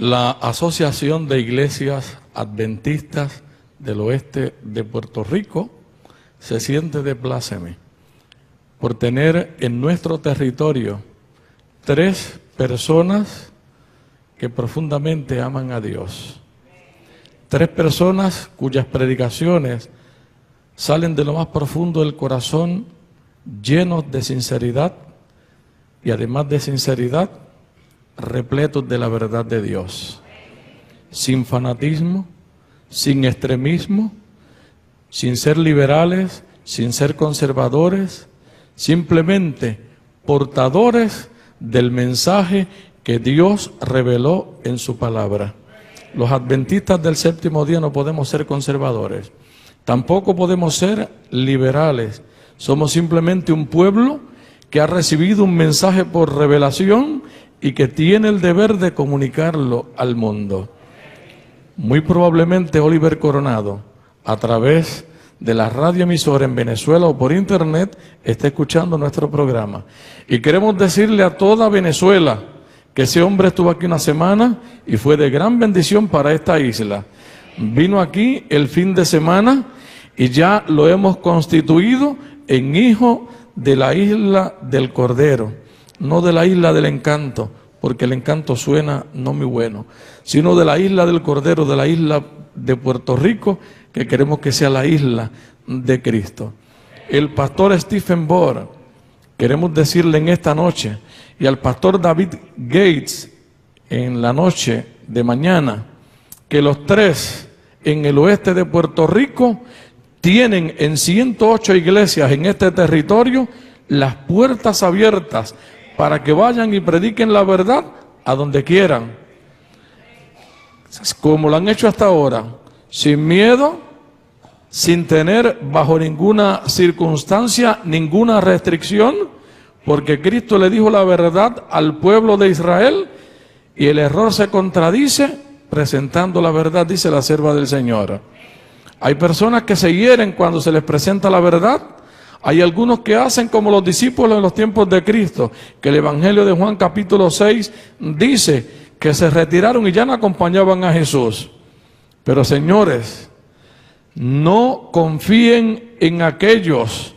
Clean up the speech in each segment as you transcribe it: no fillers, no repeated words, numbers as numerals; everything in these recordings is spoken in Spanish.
La Asociación de Iglesias Adventistas del Oeste de Puerto Rico se siente de pláceme por tener en nuestro territorio 3 personas que profundamente aman a Dios. 3 personas cuyas predicaciones salen de lo más profundo del corazón, llenos de sinceridad y además de sinceridad, repletos de la verdad de Dios, sin fanatismo, sin extremismo, sin ser liberales, sin ser conservadores, simplemente portadores del mensaje que Dios reveló en su palabra. Los adventistas del séptimo día no podemos ser conservadores, tampoco podemos ser liberales, somos simplemente un pueblo que ha recibido un mensaje por revelación y que tiene el deber de comunicarlo al mundo. Muy probablemente Oliver Coronado, a través de la radioemisora en Venezuela o por internet, está escuchando nuestro programa. Y queremos decirle a toda Venezuela que ese hombre estuvo aquí una semana y fue de gran bendición para esta isla. Vino aquí el fin de semana y ya lo hemos constituido en hijo de la isla del Cordero, no de la isla del encanto, porque el encanto suena no muy bueno, sino de la isla del Cordero, de la isla de Puerto Rico, que queremos que sea la isla de Cristo. El pastor Stephen Bohr, queremos decirle en esta noche, y al pastor David Gates en la noche de mañana, que los 3 en el oeste de Puerto Rico tienen en 108 iglesias en este territorio las puertas abiertas para que vayan y prediquen la verdad a donde quieran, como lo han hecho hasta ahora, sin miedo, sin tener bajo ninguna circunstancia, ninguna restricción, porque Cristo le dijo la verdad al pueblo de Israel y el error se contradice presentando la verdad, dice la sierva del Señor. Hay personas que se hieren cuando se les presenta la verdad. Hay algunos que hacen como los discípulos en los tiempos de Cristo, que el Evangelio de Juan capítulo 6 dice que se retiraron y ya no acompañaban a Jesús. Pero señores, no confíen en aquellos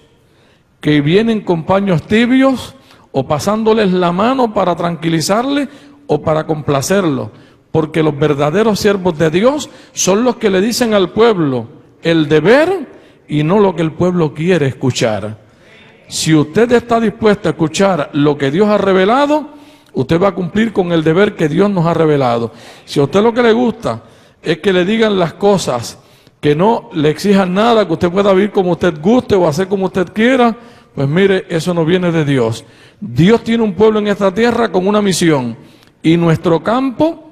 que vienen con paños tibios o pasándoles la mano para tranquilizarles o para complacerlos, porque los verdaderos siervos de Dios son los que le dicen al pueblo el deber y no lo que el pueblo quiere escuchar. Si usted está dispuesto a escuchar lo que Dios ha revelado, usted va a cumplir con el deber que Dios nos ha revelado. Si a usted lo que le gusta es que le digan las cosas, que no le exijan nada, que usted pueda vivir como usted guste o hacer como usted quiera, pues mire, eso no viene de Dios. Dios tiene un pueblo en esta tierra con una misión y nuestro campo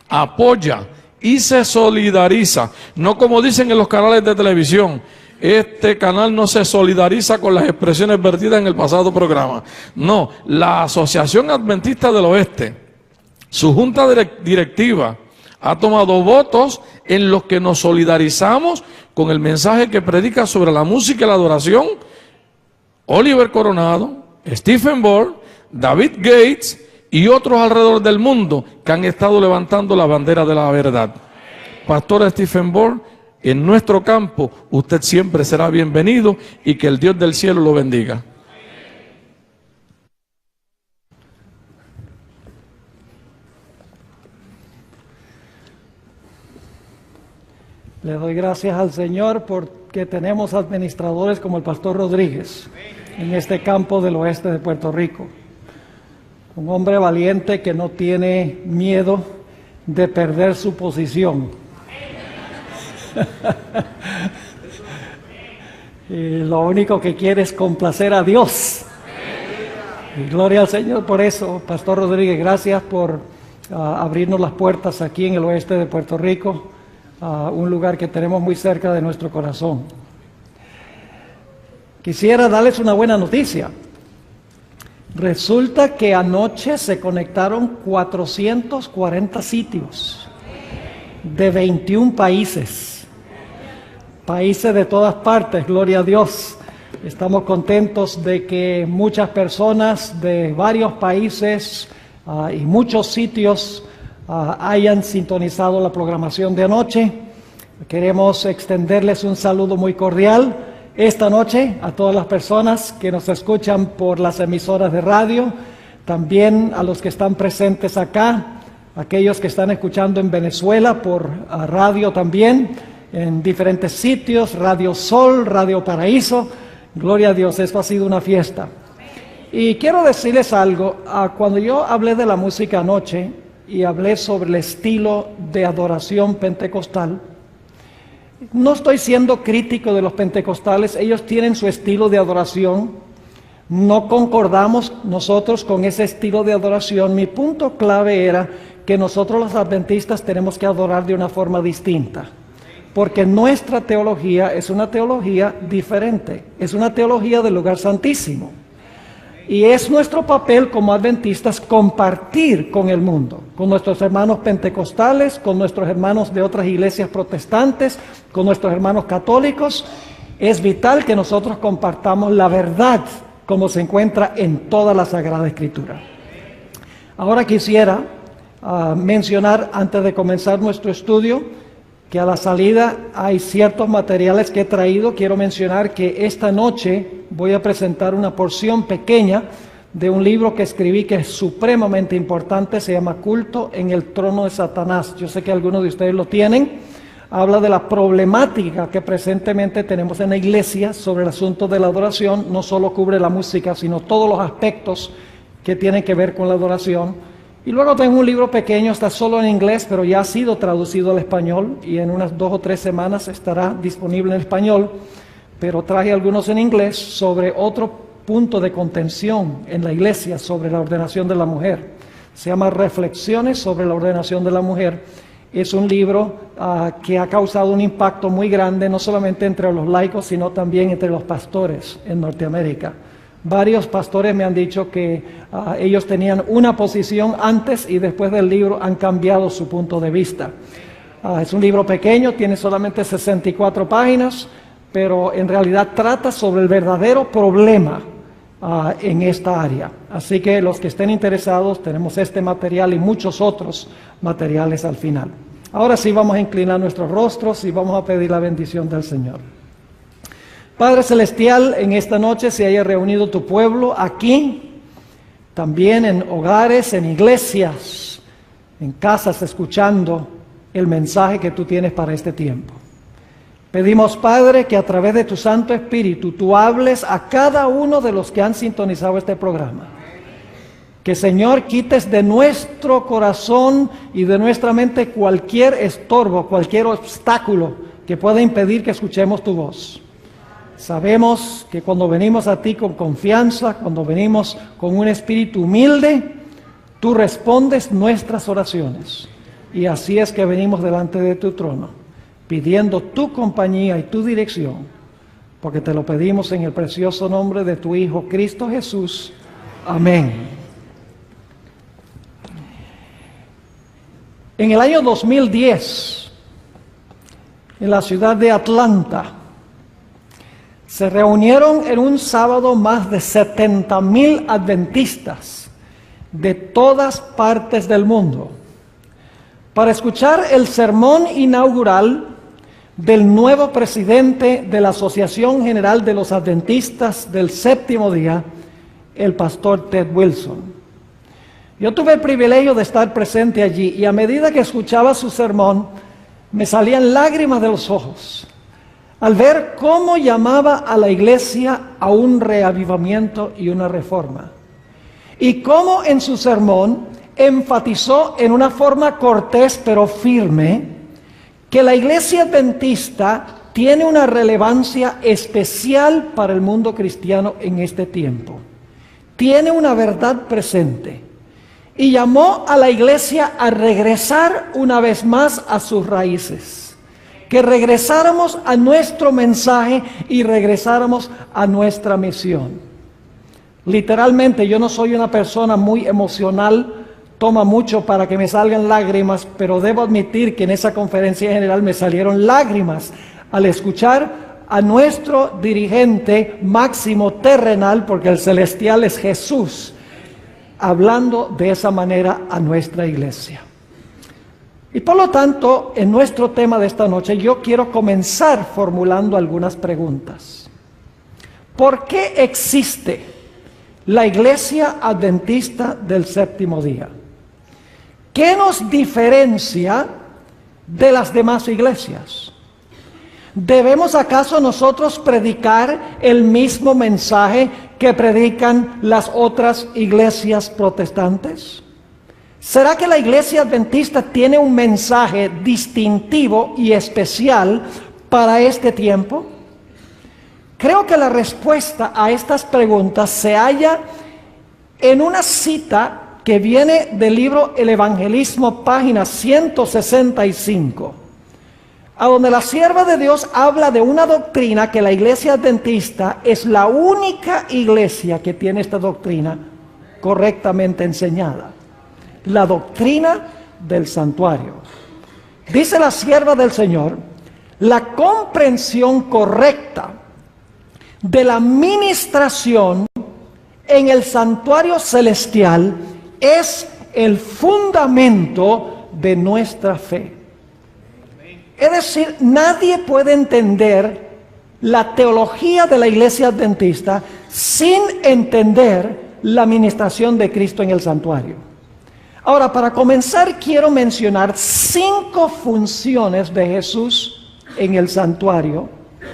apoya y se solidariza, no como dicen en los canales de televisión. Este canal no se solidariza con las expresiones vertidas en el pasado programa. No, la Asociación Adventista del Oeste, su junta directiva, ha tomado votos en los que nos solidarizamos con el mensaje que predica sobre la música y la adoración Oliver Coronado, Stephen Bohr, David Gates y otros alrededor del mundo que han estado levantando la bandera de la verdad. Pastor Stephen Bohr, en nuestro campo usted siempre será bienvenido y que el Dios del cielo lo bendiga. Le doy gracias al Señor porque tenemos administradores como el pastor Rodríguez en este campo del oeste de Puerto Rico. Un hombre valiente que no tiene miedo de perder su posición. Y lo único que quiere es complacer a Dios. Y gloria al Señor por eso. Pastor Rodríguez, gracias por abrirnos las puertas aquí en el oeste de Puerto Rico, un lugar que tenemos muy cerca de nuestro corazón. Quisiera darles una buena noticia. Resulta que anoche se conectaron 440 sitios de 21 países de todas partes, gloria a Dios. Estamos contentos de que muchas personas de varios países y muchos sitios hayan sintonizado la programación de anoche. Queremos extenderles un saludo muy cordial esta noche a todas las personas que nos escuchan por las emisoras de radio, también a los que están presentes acá, aquellos que están escuchando en Venezuela por radio también, en diferentes sitios, Radio Sol, Radio Paraíso. Gloria a Dios, esto ha sido una fiesta. Y quiero decirles algo, cuando yo hablé de la música anoche y hablé sobre el estilo de adoración pentecostal, no estoy siendo crítico de los pentecostales, ellos tienen su estilo de adoración, no concordamos nosotros con ese estilo de adoración. Mi punto clave era que nosotros los adventistas tenemos que adorar de una forma distinta, porque nuestra teología es una teología diferente, es una teología del lugar santísimo. Y es nuestro papel como adventistas compartir con el mundo, con nuestros hermanos pentecostales, con nuestros hermanos de otras iglesias protestantes, con nuestros hermanos católicos. Es vital que nosotros compartamos la verdad como se encuentra en toda la Sagrada Escritura. Ahora quisiera mencionar, antes de comenzar nuestro estudio, que a la salida hay ciertos materiales que he traído. Quiero mencionar que esta noche voy a presentar una porción pequeña de un libro que escribí que es supremamente importante, se llama Culto en el Trono de Satanás. Yo sé que algunos de ustedes lo tienen. Habla de la problemática que presentemente tenemos en la iglesia sobre el asunto de la adoración. No solo cubre la música, sino todos los aspectos que tienen que ver con la adoración. Y luego tengo un libro pequeño, está solo en inglés, pero ya ha sido traducido al español y en unas 2 o 3 semanas estará disponible en español, pero traje algunos en inglés sobre otro punto de contención en la iglesia sobre la ordenación de la mujer. Se llama Reflexiones sobre la ordenación de la mujer. Es un libro que ha causado un impacto muy grande, no solamente entre los laicos, sino también entre los pastores en Norteamérica. Varios pastores me han dicho que ellos tenían una posición antes y después del libro han cambiado su punto de vista. Es un libro pequeño, tiene solamente 64 páginas, pero en realidad trata sobre el verdadero problema en esta área. Así que los que estén interesados, tenemos este material y muchos otros materiales al final. Ahora sí vamos a inclinar nuestros rostros y vamos a pedir la bendición del Señor. Padre Celestial, en esta noche se haya reunido tu pueblo aquí, también en hogares, en iglesias, en casas, escuchando el mensaje que tú tienes para este tiempo. Pedimos, Padre, que a través de tu Santo Espíritu tú hables a cada uno de los que han sintonizado este programa. Que, Señor, quites de nuestro corazón y de nuestra mente cualquier estorbo, cualquier obstáculo que pueda impedir que escuchemos tu voz. Sabemos que cuando venimos a ti con confianza, cuando venimos con un espíritu humilde, tú respondes nuestras oraciones. Y así es que venimos delante de tu trono, pidiendo tu compañía y tu dirección, porque te lo pedimos en el precioso nombre de tu Hijo Cristo Jesús. Amén. En el año 2010, en la ciudad de Atlanta, se reunieron en un sábado más de 70,000 adventistas de todas partes del mundo para escuchar el sermón inaugural del nuevo presidente de la Asociación General de los Adventistas del Séptimo Día, el pastor Ted Wilson. Yo tuve el privilegio de estar presente allí y a medida que escuchaba su sermón me salían lágrimas de los ojos al ver cómo llamaba a la iglesia a un reavivamiento y una reforma. Y cómo en su sermón enfatizó en una forma cortés pero firme que la iglesia adventista tiene una relevancia especial para el mundo cristiano en este tiempo. Tiene una verdad presente. Y llamó a la iglesia a regresar una vez más a sus raíces. Que regresáramos a nuestro mensaje y regresáramos a nuestra misión. Literalmente, yo no soy una persona muy emocional, toma mucho para que me salgan lágrimas, pero debo admitir que en esa conferencia general me salieron lágrimas al escuchar a nuestro dirigente máximo terrenal, porque el celestial es Jesús, hablando de esa manera a nuestra iglesia. Y por lo tanto, en nuestro tema de esta noche, yo quiero comenzar formulando algunas preguntas. ¿Por qué existe la Iglesia Adventista del Séptimo Día? ¿Qué nos diferencia de las demás iglesias? ¿Debemos acaso nosotros predicar el mismo mensaje que predican las otras iglesias protestantes? ¿Será que la Iglesia Adventista tiene un mensaje distintivo y especial para este tiempo? Creo que la respuesta a estas preguntas se halla en una cita que viene del libro El Evangelismo, página 165, a donde la sierva de Dios habla de una doctrina que la Iglesia Adventista es la única iglesia que tiene esta doctrina correctamente enseñada. La doctrina del santuario. Dice la sierva del Señor: la comprensión correcta de la ministración en el santuario celestial es el fundamento de nuestra fe. Es decir, nadie puede entender la teología de la Iglesia Adventista sin entender la ministración de Cristo en el santuario. Ahora, para comenzar, quiero mencionar 5 funciones de Jesús en el santuario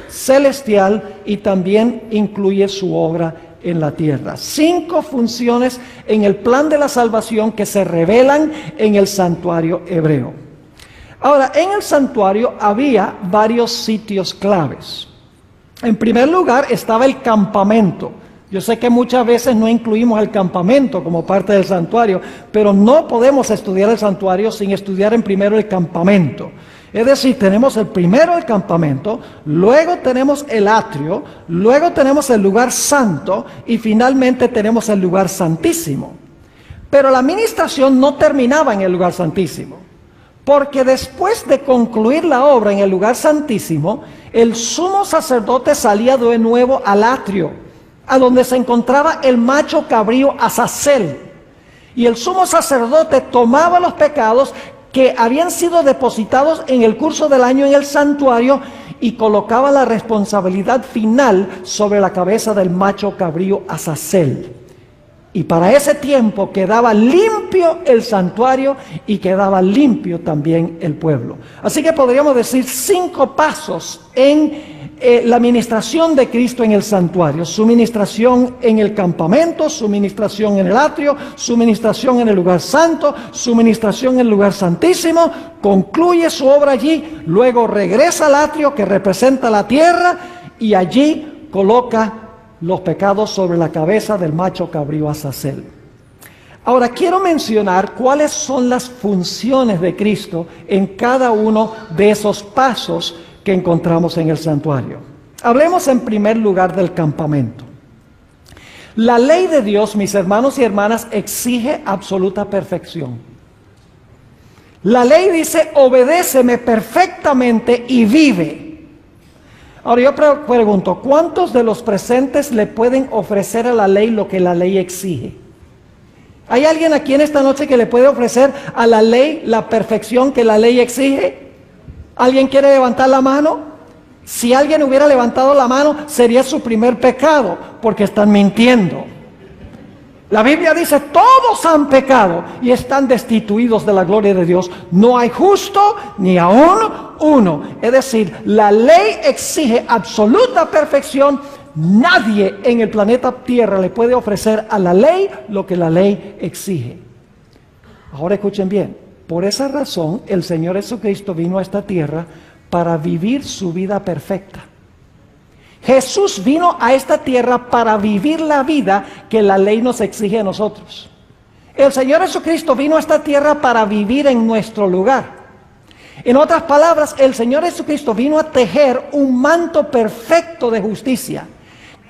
celestial, y también incluye su obra en la tierra. 5 funciones en el plan de la salvación que se revelan en el santuario hebreo. Ahora, en el santuario había varios sitios claves. En primer lugar estaba el campamento. Yo sé que muchas veces no incluimos el campamento como parte del santuario, pero no podemos estudiar el santuario sin estudiar en primero el campamento. Es decir, tenemos el primero el campamento, luego tenemos el atrio, luego tenemos el lugar santo y finalmente tenemos el lugar santísimo. Pero la ministración no terminaba en el lugar santísimo, porque después de concluir la obra en el lugar santísimo, el sumo sacerdote salía de nuevo al atrio, a donde se encontraba el macho cabrío Azazel. Y el sumo sacerdote tomaba los pecados que habían sido depositados en el curso del año en el santuario y colocaba la responsabilidad final sobre la cabeza del macho cabrío Azazel. Y para ese tiempo quedaba limpio el santuario y quedaba limpio también el pueblo. Así que podríamos decir 5 pasos en la ministración de Cristo en el santuario: su ministración en el campamento, su ministración en el atrio, su ministración en el lugar santo, su ministración en el lugar santísimo, concluye su obra allí, luego regresa al atrio que representa la tierra y allí coloca los pecados sobre la cabeza del macho cabrío Azazel. Ahora quiero mencionar cuáles son las funciones de Cristo en cada uno de esos pasos que encontramos en el santuario. Hablemos en primer lugar del campamento. La ley de Dios, mis hermanos y hermanas, exige absoluta perfección. La ley dice: obedéceme perfectamente y vive. Ahora yo pregunto, ¿cuántos de los presentes le pueden ofrecer a la ley lo que la ley exige? ¿Hay alguien aquí en esta noche que le puede ofrecer a la ley la perfección que la ley exige? ¿Alguien quiere levantar la mano? Si alguien hubiera levantado la mano, sería su primer pecado, porque están mintiendo. La Biblia dice: todos han pecado y están destituidos de la gloria de Dios. No hay justo ni aún uno. Es decir, la ley exige absoluta perfección. Nadie en el planeta Tierra le puede ofrecer a la ley lo que la ley exige. Ahora escuchen bien. Por esa razón, el Señor Jesucristo vino a esta tierra para vivir su vida perfecta. Jesús vino a esta tierra para vivir la vida que la ley nos exige a nosotros. El Señor Jesucristo vino a esta tierra para vivir en nuestro lugar. En otras palabras, el Señor Jesucristo vino a tejer un manto perfecto de justicia.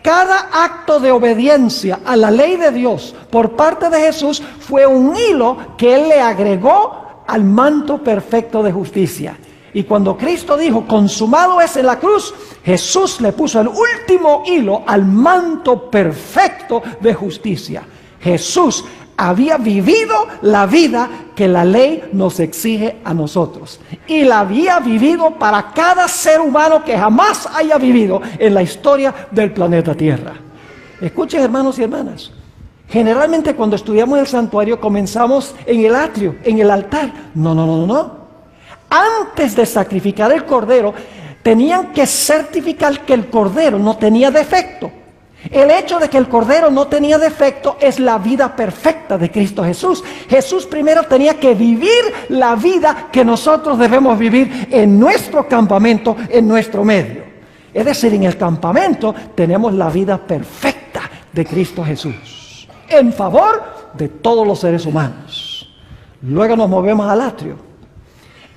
Cada acto de obediencia a la ley de Dios por parte de Jesús fue un hilo que Él le agregó al manto perfecto de justicia. Y cuando Cristo dijo: consumado es en la cruz, Jesús le puso el último hilo al manto perfecto de justicia. Jesús había vivido la vida que la ley nos exige a nosotros. Y la había vivido para cada ser humano que jamás haya vivido en la historia del planeta Tierra. Escuchen, hermanos y hermanas. Generalmente cuando estudiamos el santuario comenzamos en el atrio, en el altar. No. Antes de sacrificar el cordero, tenían que certificar que el cordero no tenía defecto. El hecho de que el cordero no tenía defecto es la vida perfecta de Cristo Jesús. Jesús primero tenía que vivir la vida que nosotros debemos vivir en nuestro campamento, en nuestro medio. Es decir, en el campamento tenemos la vida perfecta de Cristo Jesús, en favor de todos los seres humanos. Luego nos movemos al atrio.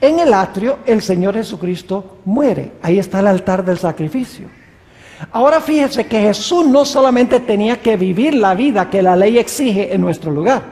En el atrio el Señor Jesucristo muere. Ahí está el altar del sacrificio. Ahora fíjense que Jesús no solamente tenía que vivir la vida que la ley exige en nuestro lugar.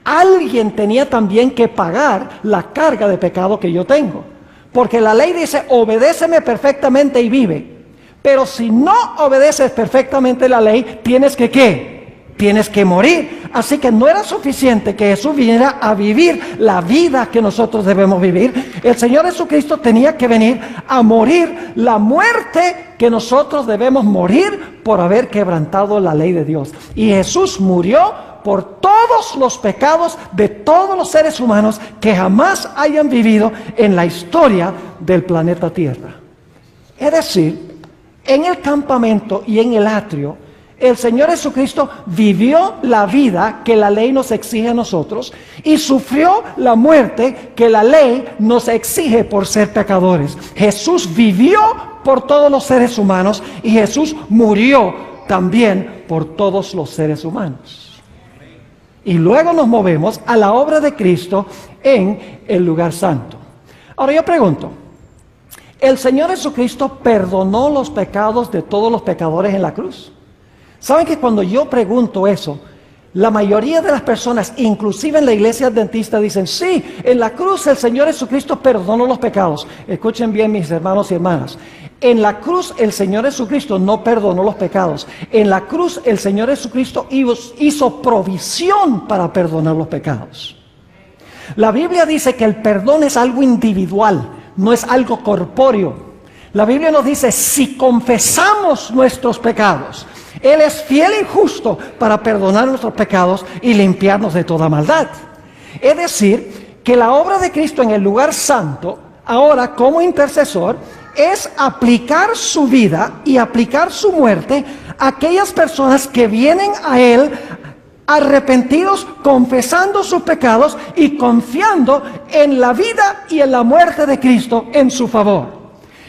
Alguien tenía también que pagar la carga de pecado que yo tengo. Porque la ley dice, obedéceme perfectamente y vive. Pero si no obedeces perfectamente la ley, tienes que ¿qué? Tienes que morir. Así que no era suficiente que Jesús viniera a vivir la vida que nosotros debemos vivir. El Señor Jesucristo tenía que venir a morir la muerte que nosotros debemos morir por haber quebrantado la ley de Dios. Y Jesús murió por todos los pecados de todos los seres humanos que jamás hayan vivido en la historia del planeta Tierra. Es decir, en el campamento y en el atrio, el Señor Jesucristo vivió la vida que la ley nos exige a nosotros y sufrió la muerte que la ley nos exige por ser pecadores. Jesús vivió por todos los seres humanos y Jesús murió también por todos los seres humanos. Y luego nos movemos a la obra de Cristo en el lugar santo. Ahora yo pregunto, ¿el Señor Jesucristo perdonó los pecados de todos los pecadores en la cruz? ¿Saben que cuando yo pregunto eso, la mayoría de las personas, inclusive en la iglesia adventista, dicen, sí, en la cruz el Señor Jesucristo perdonó los pecados? Escuchen bien, mis hermanos y hermanas. En la cruz el Señor Jesucristo no perdonó los pecados. En la cruz el Señor Jesucristo hizo provisión para perdonar los pecados. La Biblia dice que el perdón es algo individual, no es algo corpóreo. La Biblia nos dice, si confesamos nuestros pecados, Él es fiel y justo para perdonar nuestros pecados y limpiarnos de toda maldad. Es decir, que la obra de Cristo en el lugar santo, ahora como intercesor, es aplicar su vida y aplicar su muerte a aquellas personas que vienen a Él arrepentidos, confesando sus pecados y confiando en la vida y en la muerte de Cristo en su favor.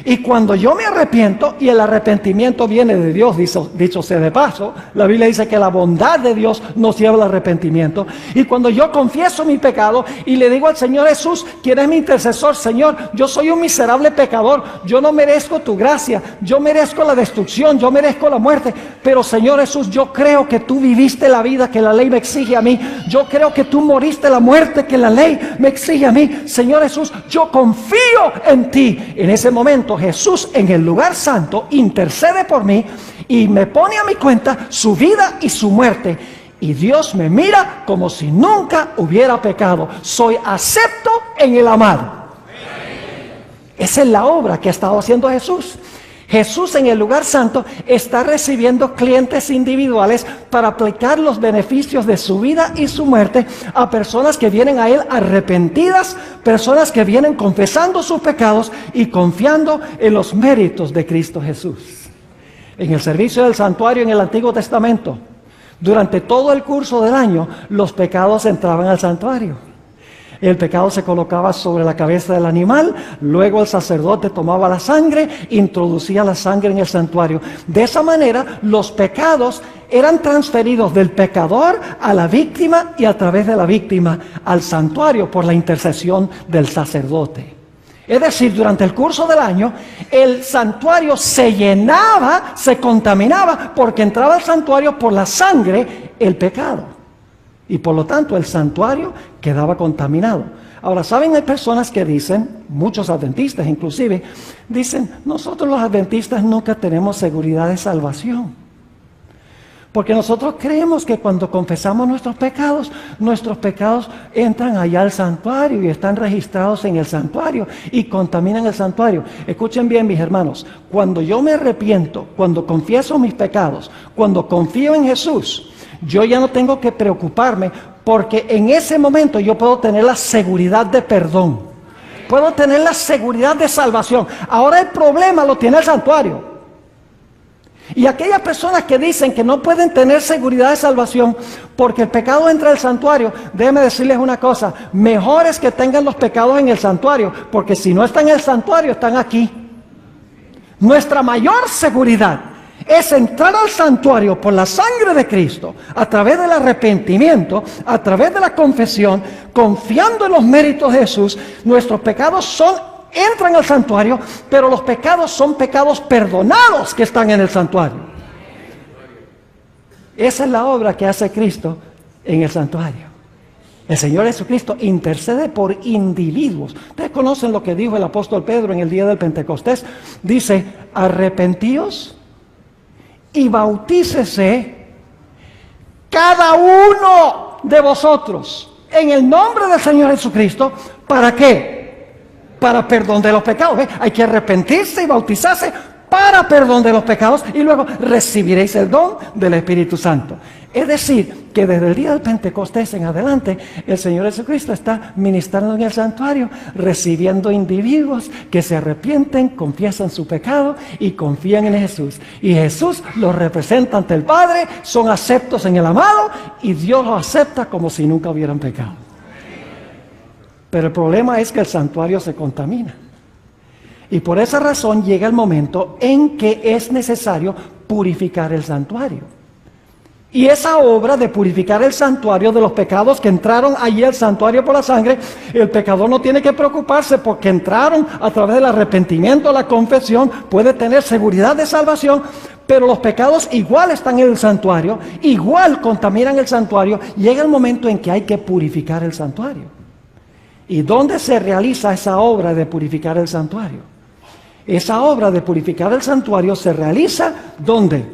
Y cuando yo me arrepiento, y el arrepentimiento viene de Dios, dicho sea de paso, la Biblia dice que la bondad de Dios nos lleva al arrepentimiento. Y cuando yo confieso mi pecado y le digo al Señor Jesús, quien es mi intercesor, Señor, yo soy un miserable pecador, yo no merezco tu gracia, yo merezco la destrucción, yo merezco la muerte, pero Señor Jesús, yo creo que tú viviste la vida que la ley me exige a mí, yo creo que tú moriste la muerte que la ley me exige a mí, Señor Jesús, yo confío en ti. En ese momento Jesús en el lugar santo intercede por mí y me pone a mi cuenta su vida y su muerte. Y Dios me mira como si nunca hubiera pecado. Soy acepto en el amado. Esa es la obra que ha estado haciendo Jesús. Jesús en el lugar santo está recibiendo clientes individuales para aplicar los beneficios de su vida y su muerte a personas que vienen a Él arrepentidas, personas que vienen confesando sus pecados y confiando en los méritos de Cristo Jesús. En el servicio del santuario en el Antiguo Testamento, durante todo el curso del año, los pecados entraban al santuario. El pecado se colocaba sobre la cabeza del animal, luego el sacerdote tomaba la sangre, introducía la sangre en el santuario. De esa manera, los pecados eran transferidos del pecador a la víctima y a través de la víctima al santuario por la intercesión del sacerdote. Es decir, durante el curso del año, el santuario se llenaba, se contaminaba, porque entraba al santuario por la sangre el pecado. Y por lo tanto el santuario quedaba contaminado. Ahora, ¿saben? Hay personas que dicen, muchos adventistas inclusive, dicen, nosotros los adventistas nunca tenemos seguridad de salvación. Porque nosotros creemos que cuando confesamos nuestros pecados entran allá al santuario y están registrados en el santuario y contaminan el santuario. Escuchen bien, mis hermanos, cuando yo me arrepiento, cuando confieso mis pecados, cuando confío en Jesús, yo ya no tengo que preocuparme, porque en ese momento yo puedo tener la seguridad de perdón, puedo tener la seguridad de salvación. Ahora el problema lo tiene el santuario. Y aquellas personas que dicen que no pueden tener seguridad de salvación porque el pecado entra al santuario, déjenme decirles una cosa: mejor es que tengan los pecados en el santuario, porque si no están en el santuario, están aquí. Nuestra mayor seguridad es entrar al santuario por la sangre de Cristo, a través del arrepentimiento, a través de la confesión, confiando en los méritos de Jesús. Nuestros pecados entran al santuario, pero los pecados son pecados perdonados que están en el santuario. Esa es la obra que hace Cristo en el santuario. El Señor Jesucristo intercede por individuos. Ustedes conocen lo que dijo el apóstol Pedro en el día del Pentecostés. Dice: arrepentíos y bautícese cada uno de vosotros en el nombre del Señor Jesucristo. ¿Para qué? Para perdón de los pecados. Hay que arrepentirse y bautizarse para perdón de los pecados, y luego recibiréis el don del Espíritu Santo. Es decir, que desde el día del Pentecostés en adelante, el Señor Jesucristo está ministrando en el santuario, recibiendo individuos que se arrepienten, confiesan su pecado y confían en Jesús. Y Jesús los representa ante el Padre, son aceptos en el amado, y Dios los acepta como si nunca hubieran pecado. Pero el problema es que el santuario se contamina. Y por esa razón llega el momento en que es necesario purificar el santuario. Y esa obra de purificar el santuario de los pecados que entraron allí al santuario por la sangre, el pecador no tiene que preocuparse, porque entraron a través del arrepentimiento, la confesión, puede tener seguridad de salvación. Pero los pecados igual están en el santuario, igual contaminan el santuario. Llega el momento en que hay que purificar el santuario. ¿Y dónde se realiza esa obra de purificar el santuario? Esa obra de purificar el santuario se realiza, ¿dónde?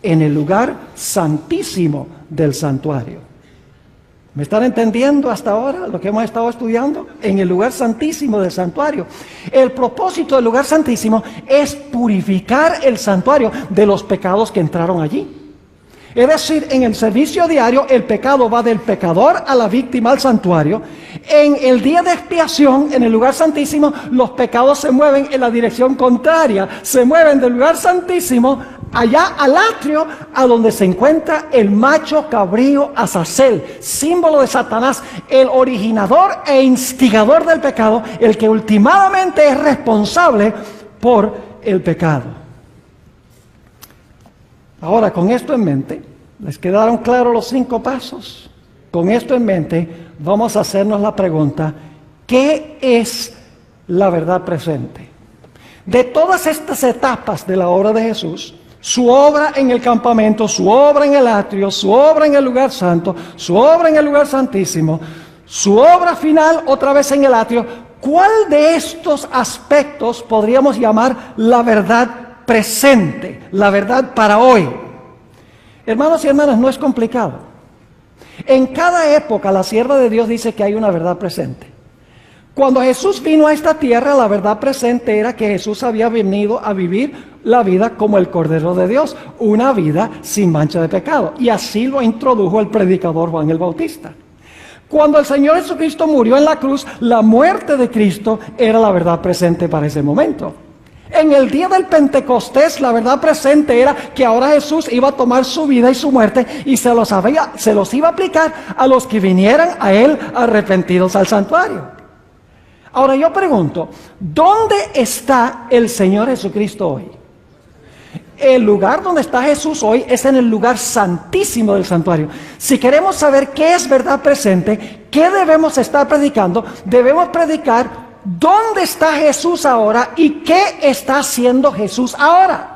En el lugar santísimo del santuario. ¿Me están entendiendo hasta ahora lo que hemos estado estudiando? En el lugar santísimo del santuario. El propósito del lugar santísimo es purificar el santuario de los pecados que entraron allí. Es decir, en el servicio diario el pecado va del pecador a la víctima al santuario. En el día de expiación, en el lugar santísimo, los pecados se mueven en la dirección contraria. Se mueven del lugar santísimo allá al atrio, a donde se encuentra el macho cabrío Azazel, símbolo de Satanás, el originador e instigador del pecado, el que últimamente es responsable por el pecado. Ahora, con esto en mente, ¿les quedaron claros los 5 pasos? Con esto en mente, vamos a hacernos la pregunta: ¿qué es la verdad presente? De todas estas etapas de la obra de Jesús, su obra en el campamento, su obra en el atrio, su obra en el lugar santo, su obra en el lugar santísimo, su obra final otra vez en el atrio, ¿cuál de estos aspectos podríamos llamar la verdad presente, la verdad para hoy? Hermanos y hermanas, no es complicado. En cada época la sierva de Dios dice que hay una verdad presente. Cuando Jesús vino a esta tierra, la verdad presente era que Jesús había venido a vivir la vida como el Cordero de Dios, una vida sin mancha de pecado, y así lo introdujo el predicador Juan el Bautista. Cuando el Señor Jesucristo murió en la cruz, la muerte de Cristo era la verdad presente para ese momento. En el día del Pentecostés, la verdad presente era que ahora Jesús iba a tomar su vida y su muerte y se los iba a aplicar a los que vinieran a Él arrepentidos al santuario. Ahora yo pregunto, ¿dónde está el Señor Jesucristo hoy? El lugar donde está Jesús hoy es en el lugar santísimo del santuario. Si queremos saber qué es verdad presente, ¿qué debemos estar predicando? Debemos predicar ¿dónde está Jesús ahora y qué está haciendo Jesús ahora?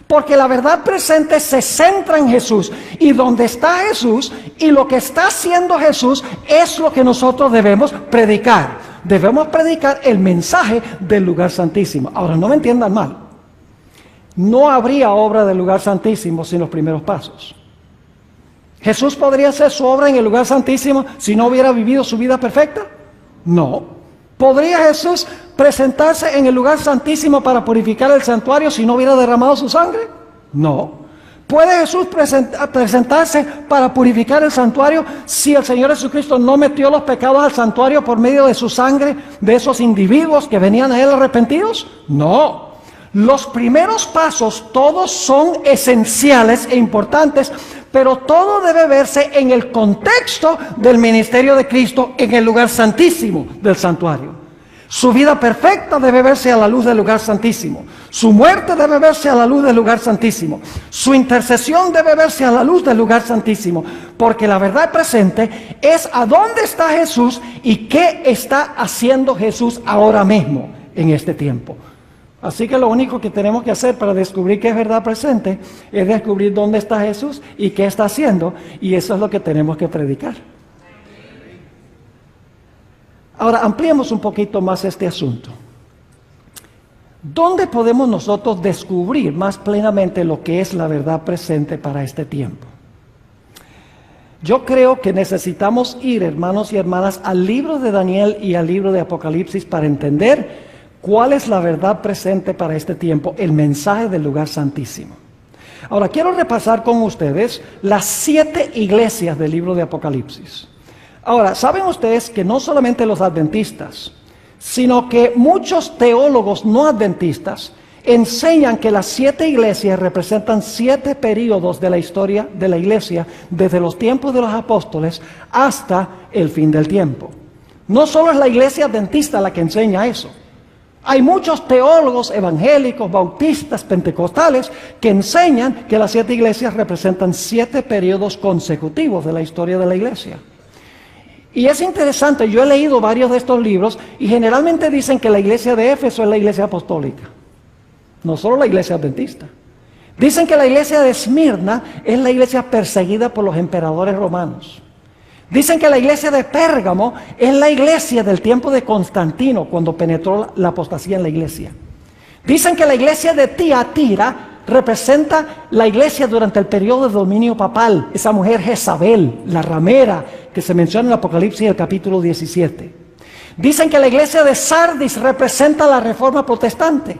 Porque la verdad presente se centra en Jesús, y donde está Jesús y lo que está haciendo Jesús es lo que nosotros debemos predicar. Debemos predicar el mensaje del lugar santísimo. Ahora, no me entiendan mal, no habría obra del lugar santísimo sin los primeros pasos. ¿Jesús podría hacer su obra en el lugar santísimo si no hubiera vivido su vida perfecta? No. ¿Podría Jesús presentarse en el lugar santísimo para purificar el santuario si no hubiera derramado su sangre? No. ¿Puede Jesús presentarse para purificar el santuario si el Señor Jesucristo no metió los pecados al santuario por medio de su sangre de esos individuos que venían a Él arrepentidos? No. Los primeros pasos todos son esenciales e importantes, pero todo debe verse en el contexto del ministerio de Cristo en el lugar santísimo del santuario. Su vida perfecta debe verse a la luz del lugar santísimo. Su muerte debe verse a la luz del lugar santísimo. Su intercesión debe verse a la luz del lugar santísimo. Porque la verdad presente es a dónde está Jesús y qué está haciendo Jesús ahora mismo en este tiempo. Así que lo único que tenemos que hacer para descubrir qué es verdad presente es descubrir dónde está Jesús y qué está haciendo, y eso es lo que tenemos que predicar. Ahora, ampliemos un poquito más este asunto. ¿Dónde podemos nosotros descubrir más plenamente lo que es la verdad presente para este tiempo? Yo creo que necesitamos ir, hermanos y hermanas, al libro de Daniel y al libro de Apocalipsis para entender ¿cuál es la verdad presente para este tiempo? El mensaje del lugar santísimo. Ahora, quiero repasar con ustedes las 7 iglesias del libro de Apocalipsis. Ahora, ¿saben ustedes que no solamente los adventistas, sino que muchos teólogos no adventistas enseñan que las 7 iglesias representan 7 períodos de la historia de la iglesia, desde los tiempos de los apóstoles hasta el fin del tiempo? No solo es la iglesia adventista la que enseña eso. Hay muchos teólogos evangélicos, bautistas, pentecostales que enseñan que las 7 iglesias representan 7 periodos consecutivos de la historia de la iglesia. Y es interesante, yo he leído varios de estos libros y generalmente dicen que la iglesia de Éfeso es la iglesia apostólica, no solo la iglesia adventista. Dicen que la iglesia de Esmirna es la iglesia perseguida por los emperadores romanos. Dicen que la iglesia de Pérgamo es la iglesia del tiempo de Constantino, cuando penetró la apostasía en la iglesia. Dicen que la iglesia de Tiatira representa la iglesia durante el periodo de dominio papal, esa mujer Jezabel, la ramera, que se menciona en el Apocalipsis del capítulo 17. Dicen que la iglesia de Sardis representa la reforma protestante.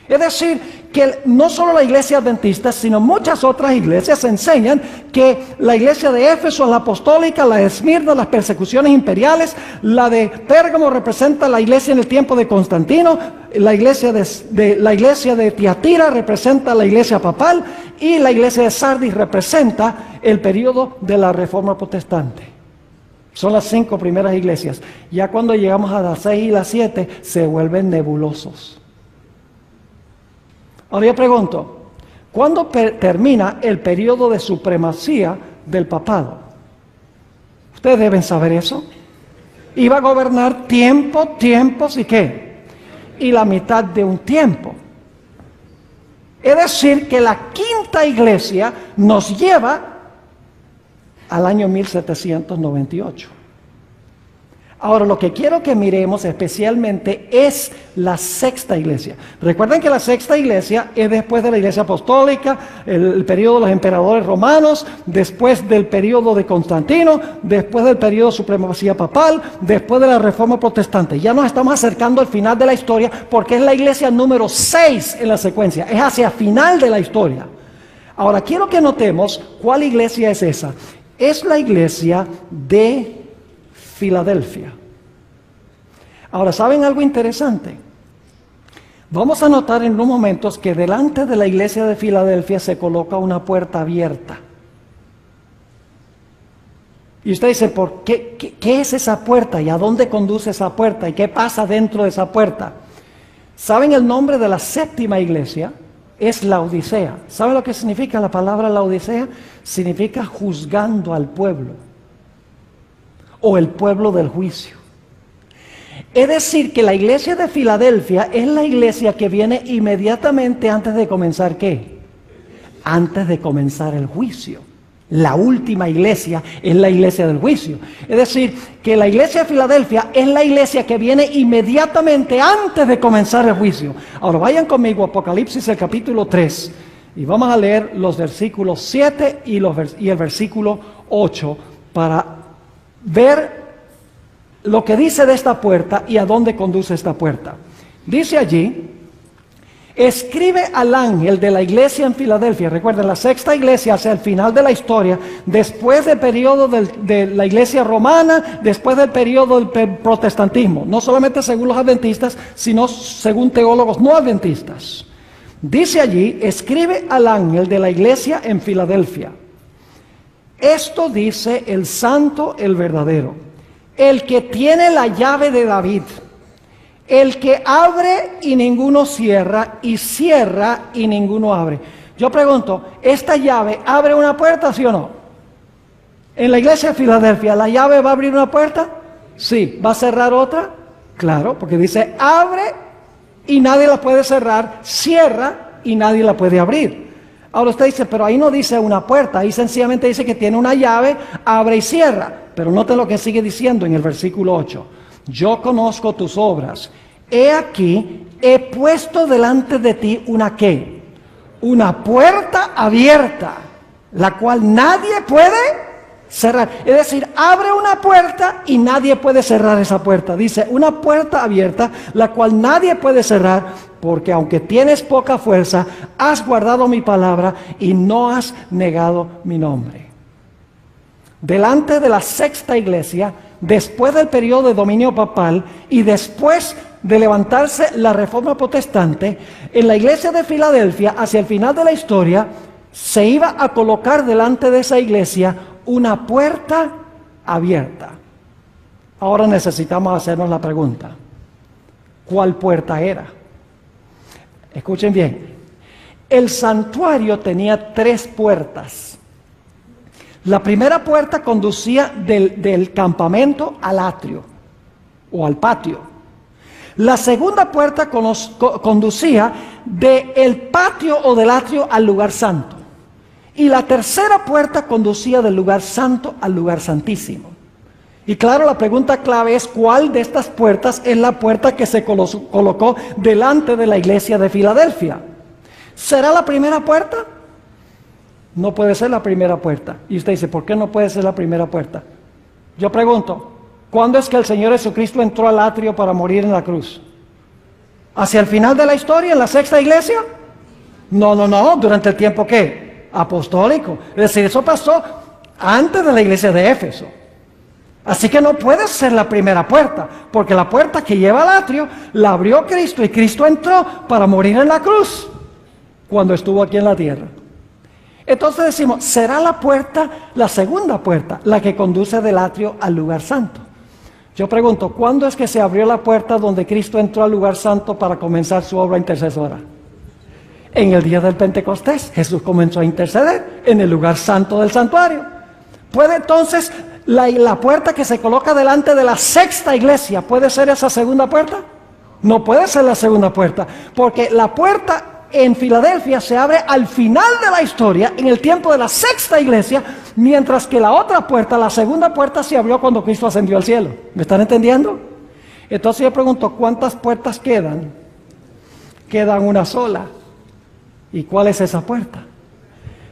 Es decir, que no solo la iglesia adventista, sino muchas otras iglesias enseñan que la iglesia de Éfeso es la apostólica, la de Esmirna, las persecuciones imperiales, la de Pérgamo representa la iglesia en el tiempo de Constantino, la iglesia de Tiatira representa la iglesia papal y la iglesia de Sardis representa el periodo de la reforma protestante. Son las 5 primeras iglesias. Ya cuando llegamos a las 6 y las 7 se vuelven nebulosos. Ahora yo pregunto, ¿cuándo termina el periodo de supremacía del papado? Ustedes deben saber eso. Iba a gobernar tiempos y ¿qué? Y la mitad de un tiempo. Es decir, que la 5ª iglesia nos lleva al año 1798. Ahora, lo que quiero que miremos especialmente es la 6ª iglesia. Recuerden que la 6ª iglesia es después de la iglesia apostólica, el periodo de los emperadores romanos, después del periodo de Constantino, después del periodo de supremacía papal, después de la reforma protestante. Ya nos estamos acercando al final de la historia porque es la iglesia número 6 en la secuencia, es hacia el final de la historia. Ahora, quiero que notemos cuál iglesia es esa. Es la iglesia de Filadelfia. Ahora, ¿saben algo interesante? Vamos a notar en unos momentos que delante de la iglesia de Filadelfia se coloca una puerta abierta. Y usted dice, ¿por qué? ¿Qué es esa puerta? ¿Y a dónde conduce esa puerta? ¿Y qué pasa dentro de esa puerta? ¿Saben el nombre de la 7ª iglesia? Es Laodicea. ¿Saben lo que significa la palabra Laodicea? Significa juzgando al pueblo, o el pueblo del juicio. Es decir, que la iglesia de Filadelfia es la iglesia que viene inmediatamente antes de comenzar ¿qué? Antes de comenzar el juicio. La última iglesia es la iglesia del juicio. Es decir, que la iglesia de Filadelfia es la iglesia que viene inmediatamente antes de comenzar el juicio. Ahora vayan conmigo a Apocalipsis, el capítulo 3. Y vamos a leer los versículos 7 y el versículo 8 para ver lo que dice de esta puerta y a dónde conduce esta puerta. Dice allí: escribe al ángel de la iglesia en Filadelfia. Recuerden, la sexta iglesia hacia el final de la historia, después del periodo de la iglesia romana, después del periodo del protestantismo, no solamente según los adventistas, sino según teólogos no adventistas. Dice allí: escribe al ángel de la iglesia en Filadelfia. Esto dice el santo, el verdadero, el que tiene la llave de David, el que abre y ninguno cierra, y cierra y ninguno abre. Yo pregunto, ¿esta llave abre una puerta, sí o no? En la iglesia de Filadelfia, ¿la llave va a abrir una puerta? Sí. ¿Va a cerrar otra? Claro, porque dice abre y nadie la puede cerrar, cierra y nadie la puede abrir. Ahora usted dice, pero ahí no dice una puerta, ahí sencillamente dice que tiene una llave, abre y cierra. Pero noten lo que sigue diciendo en el versículo 8. Yo conozco tus obras. He aquí, he puesto delante de ti una ¿qué? Una puerta abierta, la cual nadie puede cerrar. Es decir, abre una puerta y nadie puede cerrar esa puerta. Dice, una puerta abierta, la cual nadie puede cerrar, porque aunque tienes poca fuerza, has guardado mi palabra y no has negado mi nombre. Delante de la sexta iglesia, después del periodo de dominio papal y después de levantarse la reforma protestante, en la iglesia de Filadelfia, hacia el final de la historia, se iba a colocar delante de esa iglesia una puerta abierta. Ahora necesitamos hacernos la pregunta: ¿cuál puerta era? Escuchen bien. El santuario tenía 3 puertas. La primera puerta conducía del campamento al atrio o al patio. La segunda puerta conducía del patio o del atrio al lugar santo. Y la tercera puerta conducía del lugar santo al lugar santísimo. Y claro, la pregunta clave es: ¿cuál de estas puertas es la puerta que se colocó delante de la iglesia de Filadelfia? ¿Será la primera puerta? No puede ser la primera puerta. Y usted dice, ¿por qué no puede ser la primera puerta? Yo pregunto, ¿cuándo es que el Señor Jesucristo entró al atrio para morir en la cruz? ¿Hacia el final de la historia, en la sexta iglesia? No, durante el tiempo ¿qué? Apostólico. Es decir, eso pasó antes de la iglesia de Éfeso. Así que no puede ser la primera puerta, porque la puerta que lleva al atrio la abrió Cristo, y Cristo entró para morir en la cruz cuando estuvo aquí en la tierra. Entonces decimos, ¿será la puerta, la segunda puerta, la que conduce del atrio al lugar santo? Yo pregunto, ¿cuándo es que se abrió la puerta donde Cristo entró al lugar santo para comenzar su obra intercesora? En el día del Pentecostés, Jesús comenzó a interceder en el lugar santo del santuario. ¿Puede entonces la puerta que se coloca delante de la sexta iglesia, puede ser esa segunda puerta? No puede ser la segunda puerta, porque la puerta en Filadelfia se abre al final de la historia, en el tiempo de la sexta iglesia, mientras que la otra puerta, la segunda puerta, se abrió cuando Cristo ascendió al cielo. ¿Me están entendiendo? Entonces yo pregunto, ¿cuántas puertas quedan? Quedan una sola. ¿Y cuál es esa puerta?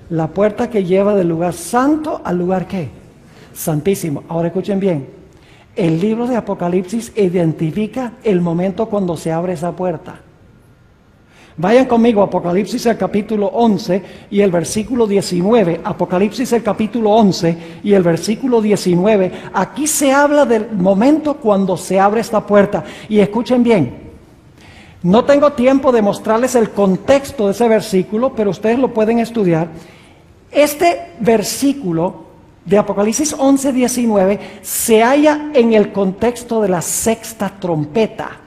La puerta que lleva del lugar santo al lugar ¿qué? Santísimo. Ahora escuchen bien. El libro de Apocalipsis identifica el momento cuando se abre esa puerta. Vayan conmigo a Apocalipsis el capítulo 11 y el versículo 19. Apocalipsis el capítulo 11 y el versículo 19. Aquí se habla del momento cuando se abre esta puerta. Y escuchen bien. No tengo tiempo de mostrarles el contexto de ese versículo, pero ustedes lo pueden estudiar. Este versículo de Apocalipsis 11, 19 se halla en el contexto de la sexta trompeta.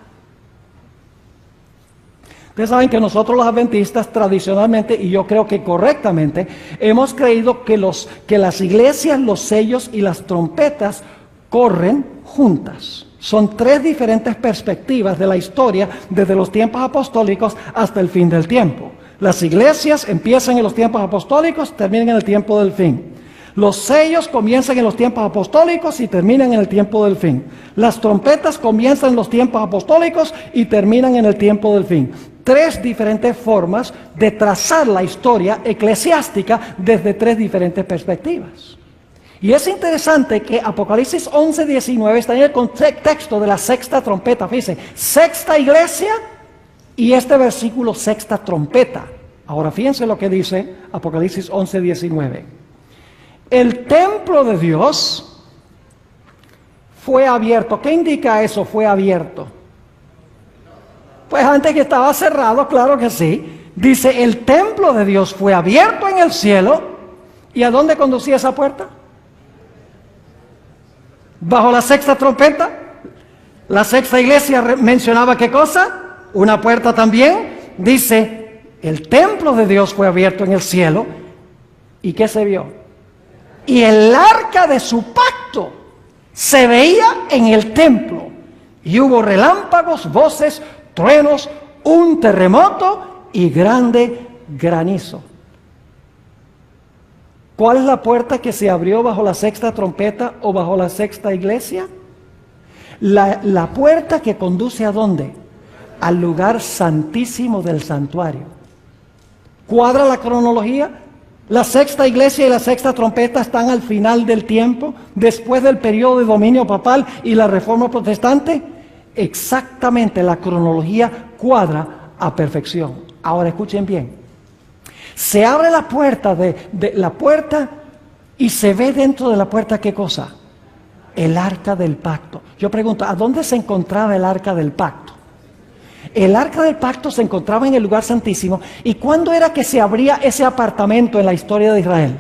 Ustedes saben que nosotros los adventistas tradicionalmente, y yo creo que correctamente, hemos creído que las iglesias, los sellos y las trompetas corren juntas. Son 3 diferentes perspectivas de la historia desde los tiempos apostólicos hasta el fin del tiempo. Las iglesias empiezan en los tiempos apostólicos, terminan en el tiempo del fin. Los sellos comienzan en los tiempos apostólicos y terminan en el tiempo del fin. Las trompetas comienzan en los tiempos apostólicos y terminan en el tiempo del fin. tres diferentes formas de trazar la historia eclesiástica desde tres diferentes perspectivas. Y es interesante que Apocalipsis 11:19 está en el contexto de la sexta trompeta. Fíjense, sexta iglesia y este versículo sexta trompeta. Ahora fíjense lo que dice Apocalipsis 11:19. El templo de Dios fue abierto. ¿Qué indica eso? Fue abierto. Pues antes que estaba cerrado, claro que sí. Dice, el templo de Dios fue abierto en el cielo. ¿Y a dónde conducía esa puerta? Bajo la sexta trompeta. La sexta iglesia mencionaba ¿qué cosa? Una puerta también. Dice, el templo de Dios fue abierto en el cielo. ¿Y qué se vio? Y el arca de su pacto se veía en el templo. Y hubo relámpagos, voces, truenos, un terremoto y grande granizo. ¿Cuál es la puerta que se abrió bajo la sexta trompeta o bajo la sexta iglesia? La puerta que conduce ¿a dónde? Al lugar santísimo del santuario. ¿Cuadra la cronología? La sexta iglesia y la sexta trompeta están al final del tiempo, después del periodo de dominio papal y la reforma protestante. Exactamente, la cronología cuadra a perfección. Ahora escuchen bien. Se abre la puerta de la puerta y se ve dentro de la puerta ¿qué cosa? El arca del pacto. Yo pregunto, ¿a dónde se encontraba el arca del pacto? El arca del pacto se encontraba en el lugar santísimo. ¿Y cuándo era que se abría ese apartamento en la historia de Israel?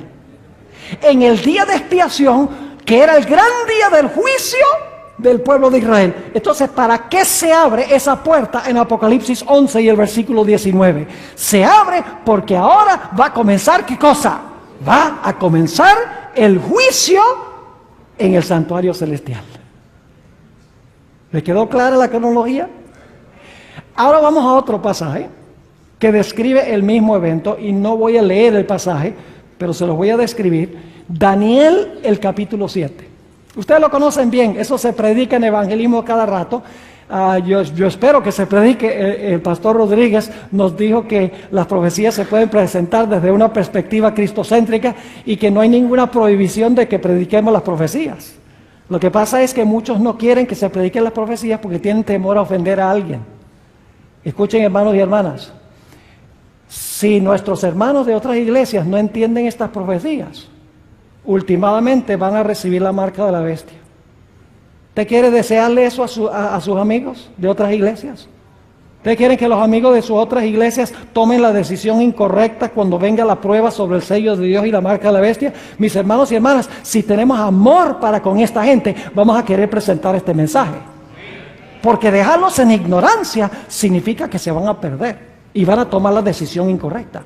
En el día de expiación, que era el gran día del juicio del pueblo de Israel. Entonces, ¿para qué se abre esa puerta en Apocalipsis 11 y el versículo 19? Se abre porque ahora va a comenzar ¿qué cosa? Va a comenzar el juicio en el santuario celestial. ¿Le quedó clara la cronología? Ahora vamos a otro pasaje que describe el mismo evento y no voy a leer el pasaje, pero se lo voy a describir. Daniel, el capítulo 7. Ustedes lo conocen bien, eso se predica en evangelismo cada rato. Yo espero que se predique. El pastor Rodríguez nos dijo que las profecías se pueden presentar desde una perspectiva cristocéntrica y que no hay ninguna prohibición de que prediquemos las profecías. Lo que pasa es que muchos no quieren que se prediquen las profecías porque tienen temor a ofender a alguien. Escuchen, hermanos y hermanas, si nuestros hermanos de otras iglesias no entienden estas profecías, últimamente van a recibir la marca de la bestia. ¿Usted quiere desearle eso a sus amigos de otras iglesias? ¿Ustedes quieren que los amigos de sus otras iglesias tomen la decisión incorrecta cuando venga la prueba sobre el sello de Dios y la marca de la bestia? Mis hermanos y hermanas, si tenemos amor para con esta gente, vamos a querer presentar este mensaje. Porque dejarlos en ignorancia significa que se van a perder y van a tomar la decisión incorrecta.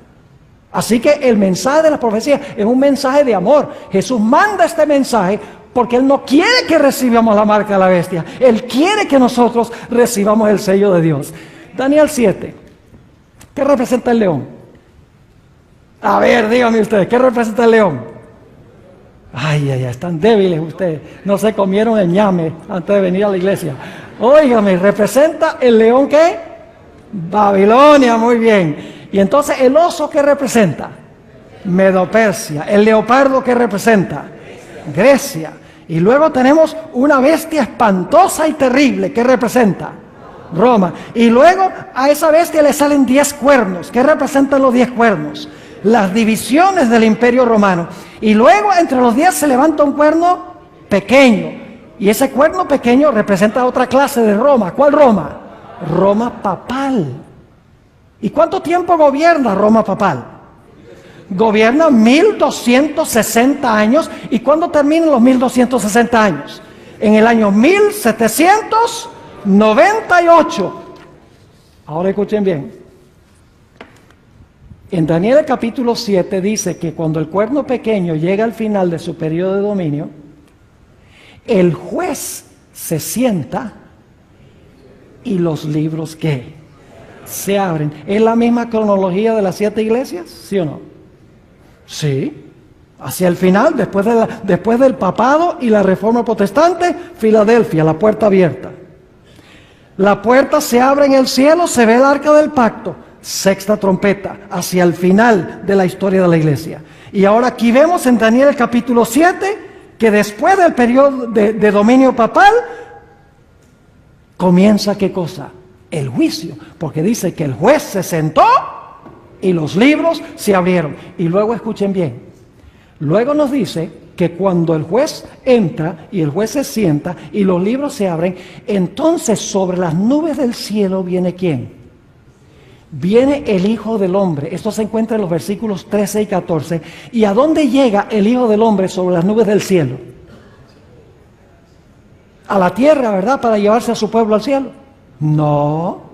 Así que el mensaje de la profecía es un mensaje de amor. Jesús manda este mensaje porque Él no quiere que recibamos la marca de la bestia. Él quiere que nosotros recibamos el sello de Dios. Daniel 7. ¿Qué representa el león? A ver, díganme ustedes, ¿qué representa el león? Ay, están débiles ustedes. No se comieron el ñame antes de venir a la iglesia. Óigame, ¿representa el león qué? Babilonia, muy bien. Y entonces, ¿el oso qué representa? Medo-Persia. ¿El leopardo qué representa? Grecia. Y luego tenemos una bestia espantosa y terrible. ¿Qué representa? Roma. Y luego a esa bestia le salen 10 cuernos. ¿Qué representan los 10 cuernos? Las divisiones del Imperio Romano. Y luego entre los 10 se levanta un cuerno pequeño. Y ese cuerno pequeño representa otra clase de Roma. ¿Cuál Roma? Roma papal. ¿Y cuánto tiempo gobierna Roma papal? Gobierna 1260 años. ¿Y cuándo terminan los 1260 años? En el año 1798. Ahora escuchen bien. En Daniel el capítulo 7 dice que cuando el cuerno pequeño llega al final de su periodo de dominio, el juez se sienta y los libros ¿qué? Se abren. ¿Es la misma cronología de las 7 iglesias? ¿Sí o no? Sí. Hacia el final, después del papado y la reforma protestante, Filadelfia, la puerta abierta. La puerta se abre en el cielo, se ve el arca del pacto, sexta trompeta, hacia el final de la historia de la iglesia. Y ahora aquí vemos en Daniel el capítulo 7, que después del periodo de dominio papal, comienza ¿qué cosa? El juicio, porque dice que el juez se sentó y los libros se abrieron. Y luego escuchen bien, luego nos dice que cuando el juez entra y el juez se sienta y los libros se abren, entonces sobre las nubes del cielo viene ¿quién? Viene el Hijo del Hombre. Esto se encuentra en los versículos 13 y 14. ¿Y a dónde llega el Hijo del Hombre sobre las nubes del cielo? A la tierra, ¿verdad? Para llevarse a su pueblo al cielo. No.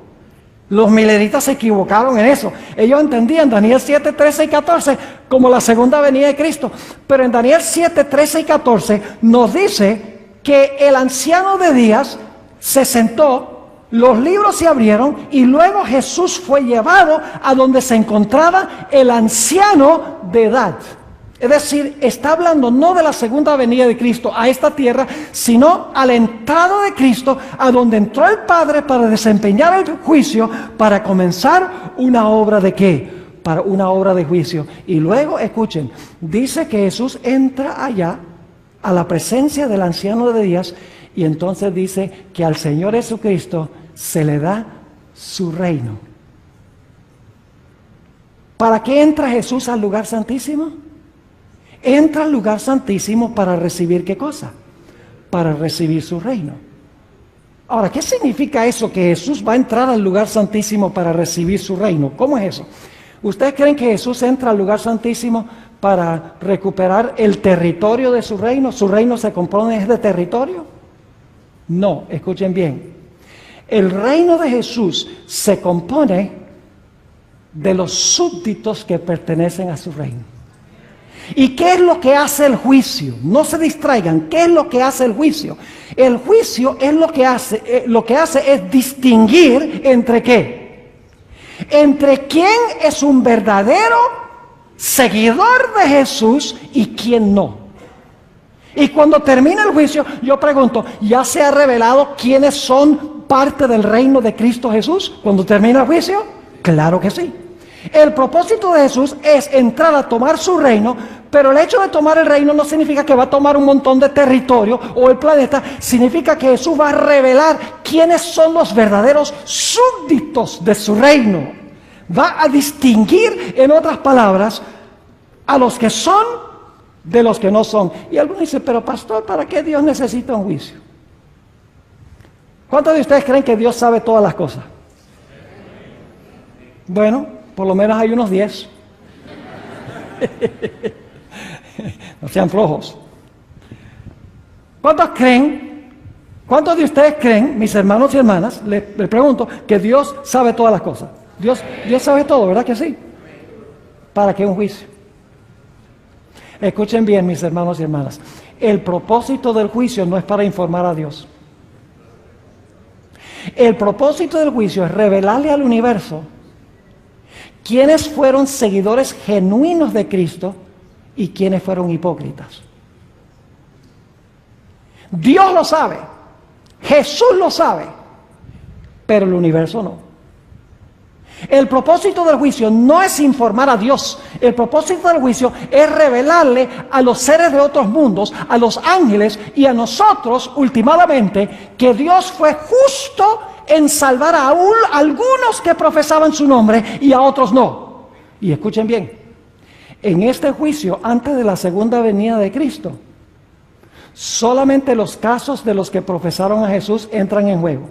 Los mileritas se equivocaron en eso. Ellos entendían Daniel 7, 13 y 14 como la segunda venida de Cristo. Pero en Daniel 7, 13 y 14 nos dice que el anciano de días se sentó, los libros se abrieron y luego Jesús fue llevado a donde se encontraba el anciano de edad. Es decir, está hablando no de la segunda venida de Cristo a esta tierra, sino a la entrada de Cristo, a donde entró el Padre para desempeñar el juicio, para comenzar una obra de ¿qué? Para una obra de juicio. Y luego, escuchen, dice que Jesús entra allá a la presencia del anciano de días y entonces dice que al Señor Jesucristo se le da su reino. ¿Para qué entra Jesús al lugar santísimo? Entra al lugar santísimo para recibir ¿qué cosa? Para recibir su reino. Ahora, ¿qué significa eso? Que Jesús va a entrar al lugar santísimo para recibir su reino. ¿Cómo es eso? ¿Ustedes creen que Jesús entra al lugar santísimo para recuperar el territorio de su reino? ¿Su reino se compone de territorio? No, escuchen bien. El reino de Jesús se compone de los súbditos que pertenecen a su reino. ¿Y qué es lo que hace el juicio? No se distraigan. ¿Qué es lo que hace el juicio? El juicio es lo que hace es distinguir entre ¿qué? Entre quién es un verdadero seguidor de Jesús y quién no. Y cuando termina el juicio, yo pregunto, ¿ya se ha revelado quiénes son parte del reino de Cristo Jesús cuando termina el juicio? Claro que sí. El propósito de Jesús es entrar a tomar su reino, pero el hecho de tomar el reino no significa que va a tomar un montón de territorio o el planeta, significa que Jesús va a revelar quiénes son los verdaderos súbditos de su reino. Va a distinguir, en otras palabras, a los que son de los que no son. Y algunos dicen, pero pastor, ¿para qué Dios necesita un juicio? ¿Cuántos de ustedes creen que Dios sabe todas las cosas? Bueno, por lo menos hay unos 10. No sean flojos. ¿Cuántos de ustedes creen, mis hermanos y hermanas, les pregunto, que Dios sabe todas las cosas? Dios sabe todo, ¿verdad que sí? ¿Para qué un juicio? Escuchen bien, mis hermanos y hermanas. El propósito del juicio no es para informar a Dios. El propósito del juicio es revelarle al universo quiénes fueron seguidores genuinos de Cristo y quiénes fueron hipócritas. Dios lo sabe, Jesús lo sabe, pero el universo no. El propósito del juicio no es informar a Dios. El propósito del juicio es revelarle a los seres de otros mundos, a los ángeles y a nosotros, últimamente, que Dios fue justo en salvar a algunos que profesaban su nombre y a otros no. Y escuchen bien, en este juicio, antes de la segunda venida de Cristo, solamente los casos de los que profesaron a Jesús entran en juego.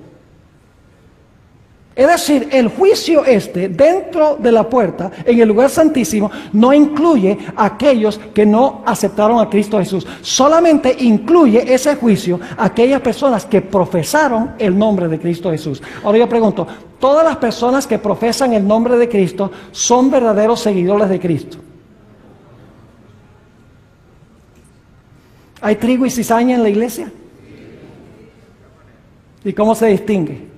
Es decir, el juicio dentro de la puerta, en el lugar santísimo, no incluye a aquellos que no aceptaron a Cristo Jesús. Solamente incluye ese juicio a aquellas personas que profesaron el nombre de Cristo Jesús. Ahora yo pregunto, ¿todas las personas que profesan el nombre de Cristo son verdaderos seguidores de Cristo? ¿Hay trigo y cizaña en la iglesia? ¿Y cómo se distingue?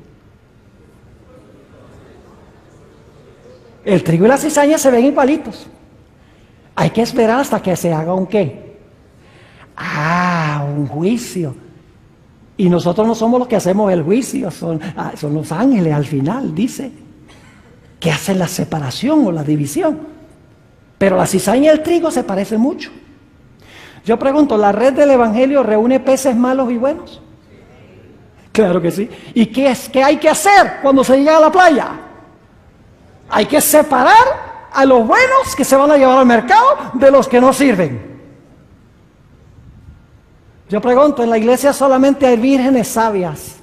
El trigo y la cizaña se ven igualitos. Hay que esperar hasta que se haga un ¿qué? Un juicio. Y nosotros no somos los que hacemos el juicio, son los ángeles al final, dice, que hacen la separación o la división. Pero la cizaña y el trigo se parecen mucho. Yo pregunto, ¿la red del Evangelio reúne peces malos y buenos? Claro que sí. ¿Y qué hay que hacer cuando se llega a la playa? Hay que separar a los buenos que se van a llevar al mercado de los que no sirven. Yo pregunto, ¿en la iglesia solamente hay vírgenes sabias?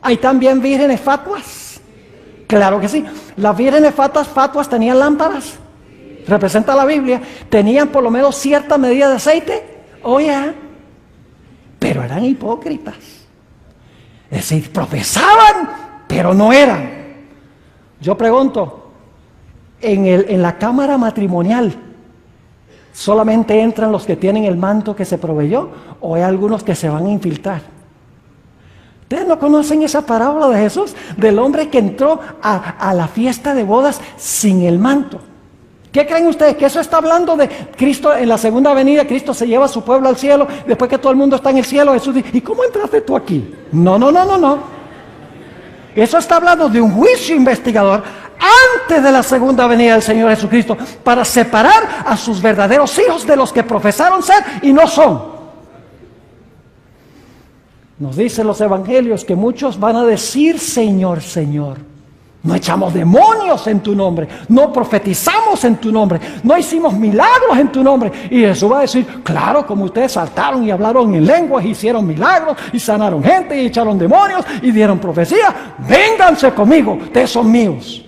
¿Hay también vírgenes fatuas? Claro que sí. Las vírgenes fatuas tenían lámparas. Representa la Biblia. Tenían por lo menos cierta medida de aceite. Oye, pero eran hipócritas. Es decir, profesaban, pero no eran. Yo pregunto, en la cámara matrimonial, ¿solamente entran los que tienen el manto que se proveyó o hay algunos que se van a infiltrar? ¿Ustedes no conocen esa parábola de Jesús? Del hombre que entró a la fiesta de bodas sin el manto. ¿Qué creen ustedes? ¿Que eso está hablando de Cristo en la segunda venida? Cristo se lleva a su pueblo al cielo, después que todo el mundo está en el cielo, Jesús dice, ¿y cómo entraste tú aquí? No. Eso está hablando de un juicio investigador antes de la segunda venida del Señor Jesucristo, para separar a sus verdaderos hijos de los que profesaron ser y no son. Nos dicen los evangelios que muchos van a decir, Señor, Señor. No echamos demonios en tu nombre, no profetizamos en tu nombre, no hicimos milagros en tu nombre. Y Jesús va a decir, claro, como ustedes saltaron y hablaron en lenguas, hicieron milagros y sanaron gente y echaron demonios y dieron profecía, vénganse conmigo, ustedes son míos.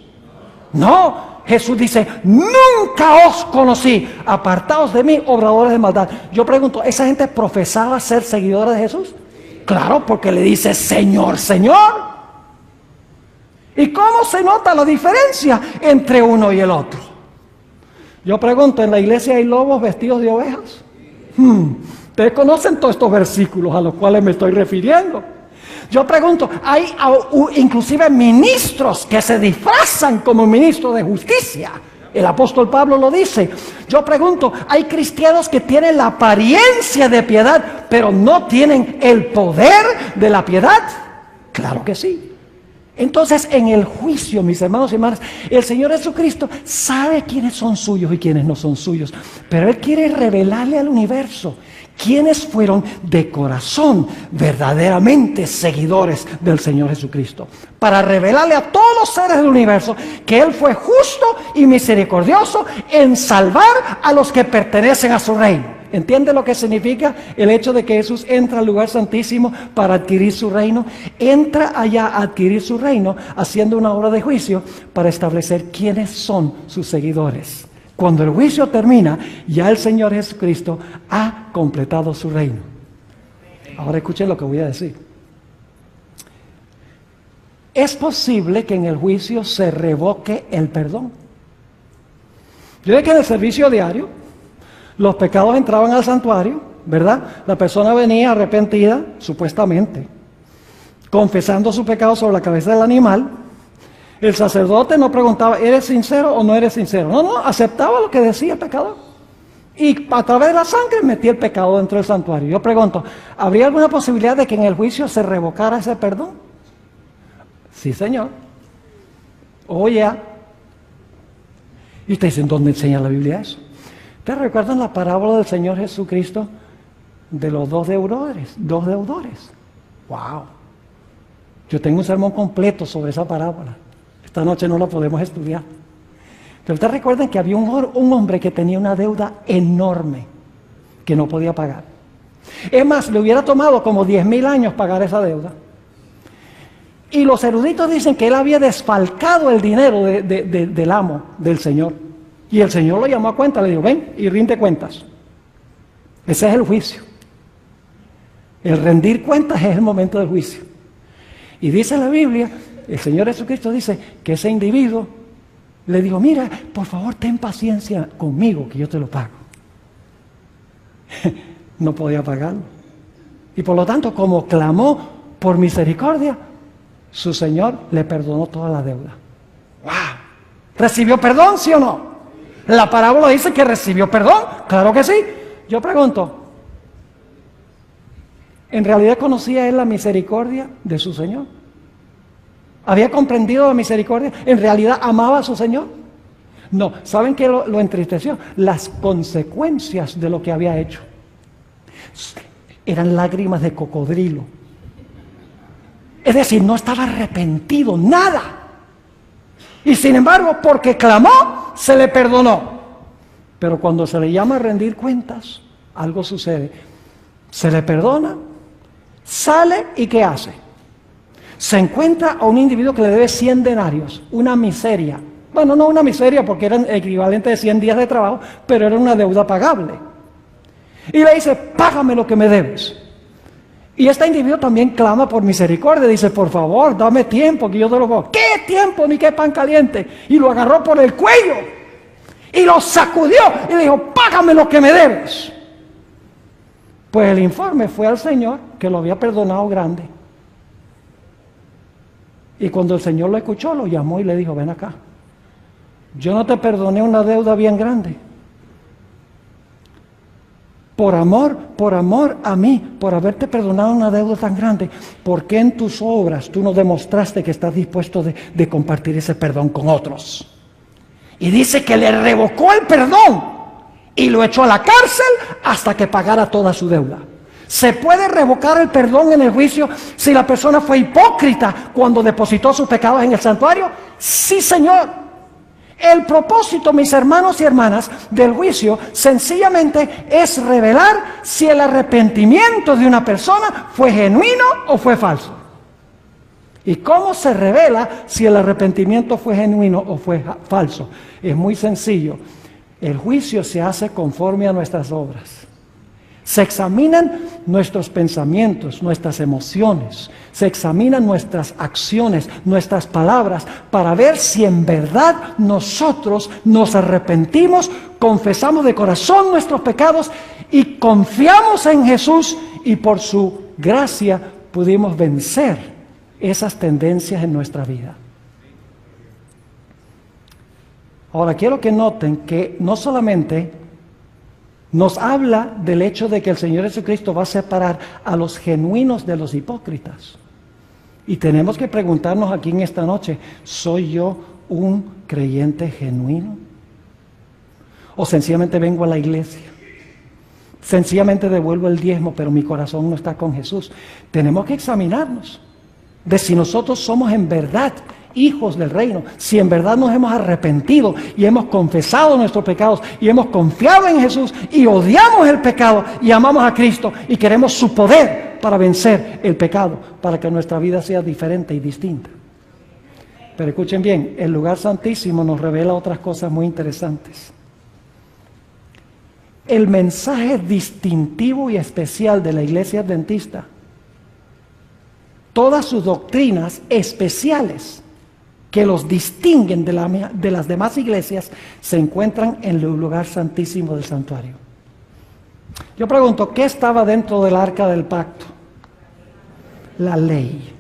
No, Jesús dice, nunca os conocí, apartaos de mí, obradores de maldad. Yo pregunto, ¿esa gente profesaba ser seguidora de Jesús? Claro, porque le dice, Señor, Señor. ¿Y cómo se nota la diferencia entre uno y el otro? Yo pregunto, ¿en la iglesia hay lobos vestidos de ovejas? Ustedes conocen todos estos versículos a los cuales me estoy refiriendo. Yo pregunto, ¿hay inclusive ministros que se disfrazan como ministros de justicia? El apóstol Pablo lo dice. Yo pregunto, ¿hay cristianos que tienen la apariencia de piedad, pero no tienen el poder de la piedad? Claro que sí. Entonces, en el juicio, mis hermanos y hermanas, el Señor Jesucristo sabe quiénes son suyos y quiénes no son suyos, pero Él quiere revelarle al universo quiénes fueron de corazón verdaderamente seguidores del Señor Jesucristo, para revelarle a todos los seres del universo que Él fue justo y misericordioso en salvar a los que pertenecen a su reino. ¿Entiende lo que significa el hecho de que Jesús entra al lugar santísimo para adquirir su reino? Entra allá a adquirir su reino haciendo una obra de juicio para establecer quiénes son sus seguidores. Cuando el juicio termina, ya el Señor Jesucristo ha completado su reino. Ahora escuchen lo que voy a decir. Es posible que en el juicio se revoque el perdón. Yo sé que en el servicio diario los pecados entraban al santuario, ¿verdad? La persona venía arrepentida, supuestamente, confesando su pecado sobre la cabeza del animal. El sacerdote no preguntaba, ¿eres sincero o no eres sincero? No, aceptaba lo que decía el pecador. Y a través de la sangre metía el pecado dentro del santuario. Yo pregunto, ¿habría alguna posibilidad de que en el juicio se revocara ese perdón? Sí, Señor. Oye. Y ustedes dicen, ¿dónde enseña la Biblia eso? ¿Ustedes recuerdan la parábola del Señor Jesucristo de los dos deudores? ¡Wow! Yo tengo un sermón completo sobre esa parábola. Esta noche no la podemos estudiar. Pero ustedes recuerdan que había un hombre que tenía una deuda enorme que no podía pagar. Es más, le hubiera tomado como 10,000 años pagar esa deuda. Y los eruditos dicen que él había desfalcado el dinero del amo, del Señor. Y el Señor lo llamó a cuenta, le dijo, ven y rinde cuentas. Ese es el juicio. El rendir cuentas es el momento del juicio. Y dice la Biblia, el Señor Jesucristo dice que ese individuo le dijo, mira, por favor ten paciencia conmigo que yo te lo pago. No podía pagarlo. Y por lo tanto, como clamó por misericordia, su Señor le perdonó toda la deuda. ¡Wow! ¿Recibió perdón, sí o no? La parábola dice que recibió perdón. Claro que sí. Yo pregunto, ¿En realidad conocía él la misericordia de su Señor? ¿Había comprendido la misericordia? ¿En realidad amaba a su Señor? No. ¿Saben qué lo entristeció? Las consecuencias de lo que había hecho. Eran lágrimas de cocodrilo. Es decir, no estaba arrepentido, nada. Y sin embargo, porque clamó, se le perdonó. Pero cuando se le llama a rendir cuentas, algo sucede. Se le perdona, sale y ¿qué hace? Se encuentra a un individuo que le debe 100 denarios, una miseria. Bueno, no una miseria porque era equivalente de 100 días de trabajo, pero era una deuda pagable. Y le dice, págame lo que me debes. Y este individuo también clama por misericordia, dice, por favor, dame tiempo que yo te lo pago. ¿Qué tiempo ni qué pan caliente? Y lo agarró por el cuello y lo sacudió y le dijo, págame lo que me debes. Pues el informe fue al Señor, que lo había perdonado grande. Y cuando el Señor lo escuchó, lo llamó y le dijo, ven acá. Yo no te perdoné una deuda bien grande. Por amor a mí, por haberte perdonado una deuda tan grande, ¿por qué en tus obras tú no demostraste que estás dispuesto de compartir ese perdón con otros? Y dice que le revocó el perdón y lo echó a la cárcel hasta que pagara toda su deuda. ¿Se puede revocar el perdón en el juicio si la persona fue hipócrita cuando depositó sus pecados en el santuario? Sí, Señor. El propósito, mis hermanos y hermanas, del juicio sencillamente es revelar si el arrepentimiento de una persona fue genuino o fue falso. ¿Y cómo se revela si el arrepentimiento fue genuino o fue falso? Es muy sencillo. El juicio se hace conforme a nuestras obras. Se examinan nuestros pensamientos, nuestras emociones, se examinan nuestras acciones, nuestras palabras, para ver si en verdad nosotros nos arrepentimos, confesamos de corazón nuestros pecados y confiamos en Jesús y por su gracia pudimos vencer esas tendencias en nuestra vida. Ahora quiero que noten que no solamente nos habla del hecho de que el Señor Jesucristo va a separar a los genuinos de los hipócritas. Y tenemos que preguntarnos aquí en esta noche, ¿soy yo un creyente genuino? ¿O sencillamente vengo a la iglesia? Sencillamente devuelvo el diezmo, pero mi corazón no está con Jesús. Tenemos que examinarnos de si nosotros somos en verdad hijos del reino, si en verdad nos hemos arrepentido y hemos confesado nuestros pecados y hemos confiado en Jesús y odiamos el pecado y amamos a Cristo y queremos su poder para vencer el pecado, para que nuestra vida sea diferente y distinta. Pero escuchen bien, el lugar santísimo nos revela otras cosas muy interesantes. El mensaje distintivo y especial de la Iglesia Adventista, todas sus doctrinas especiales que los distinguen de las demás iglesias, se encuentran en el lugar santísimo del santuario. Yo pregunto, ¿qué estaba dentro del arca del pacto? La ley.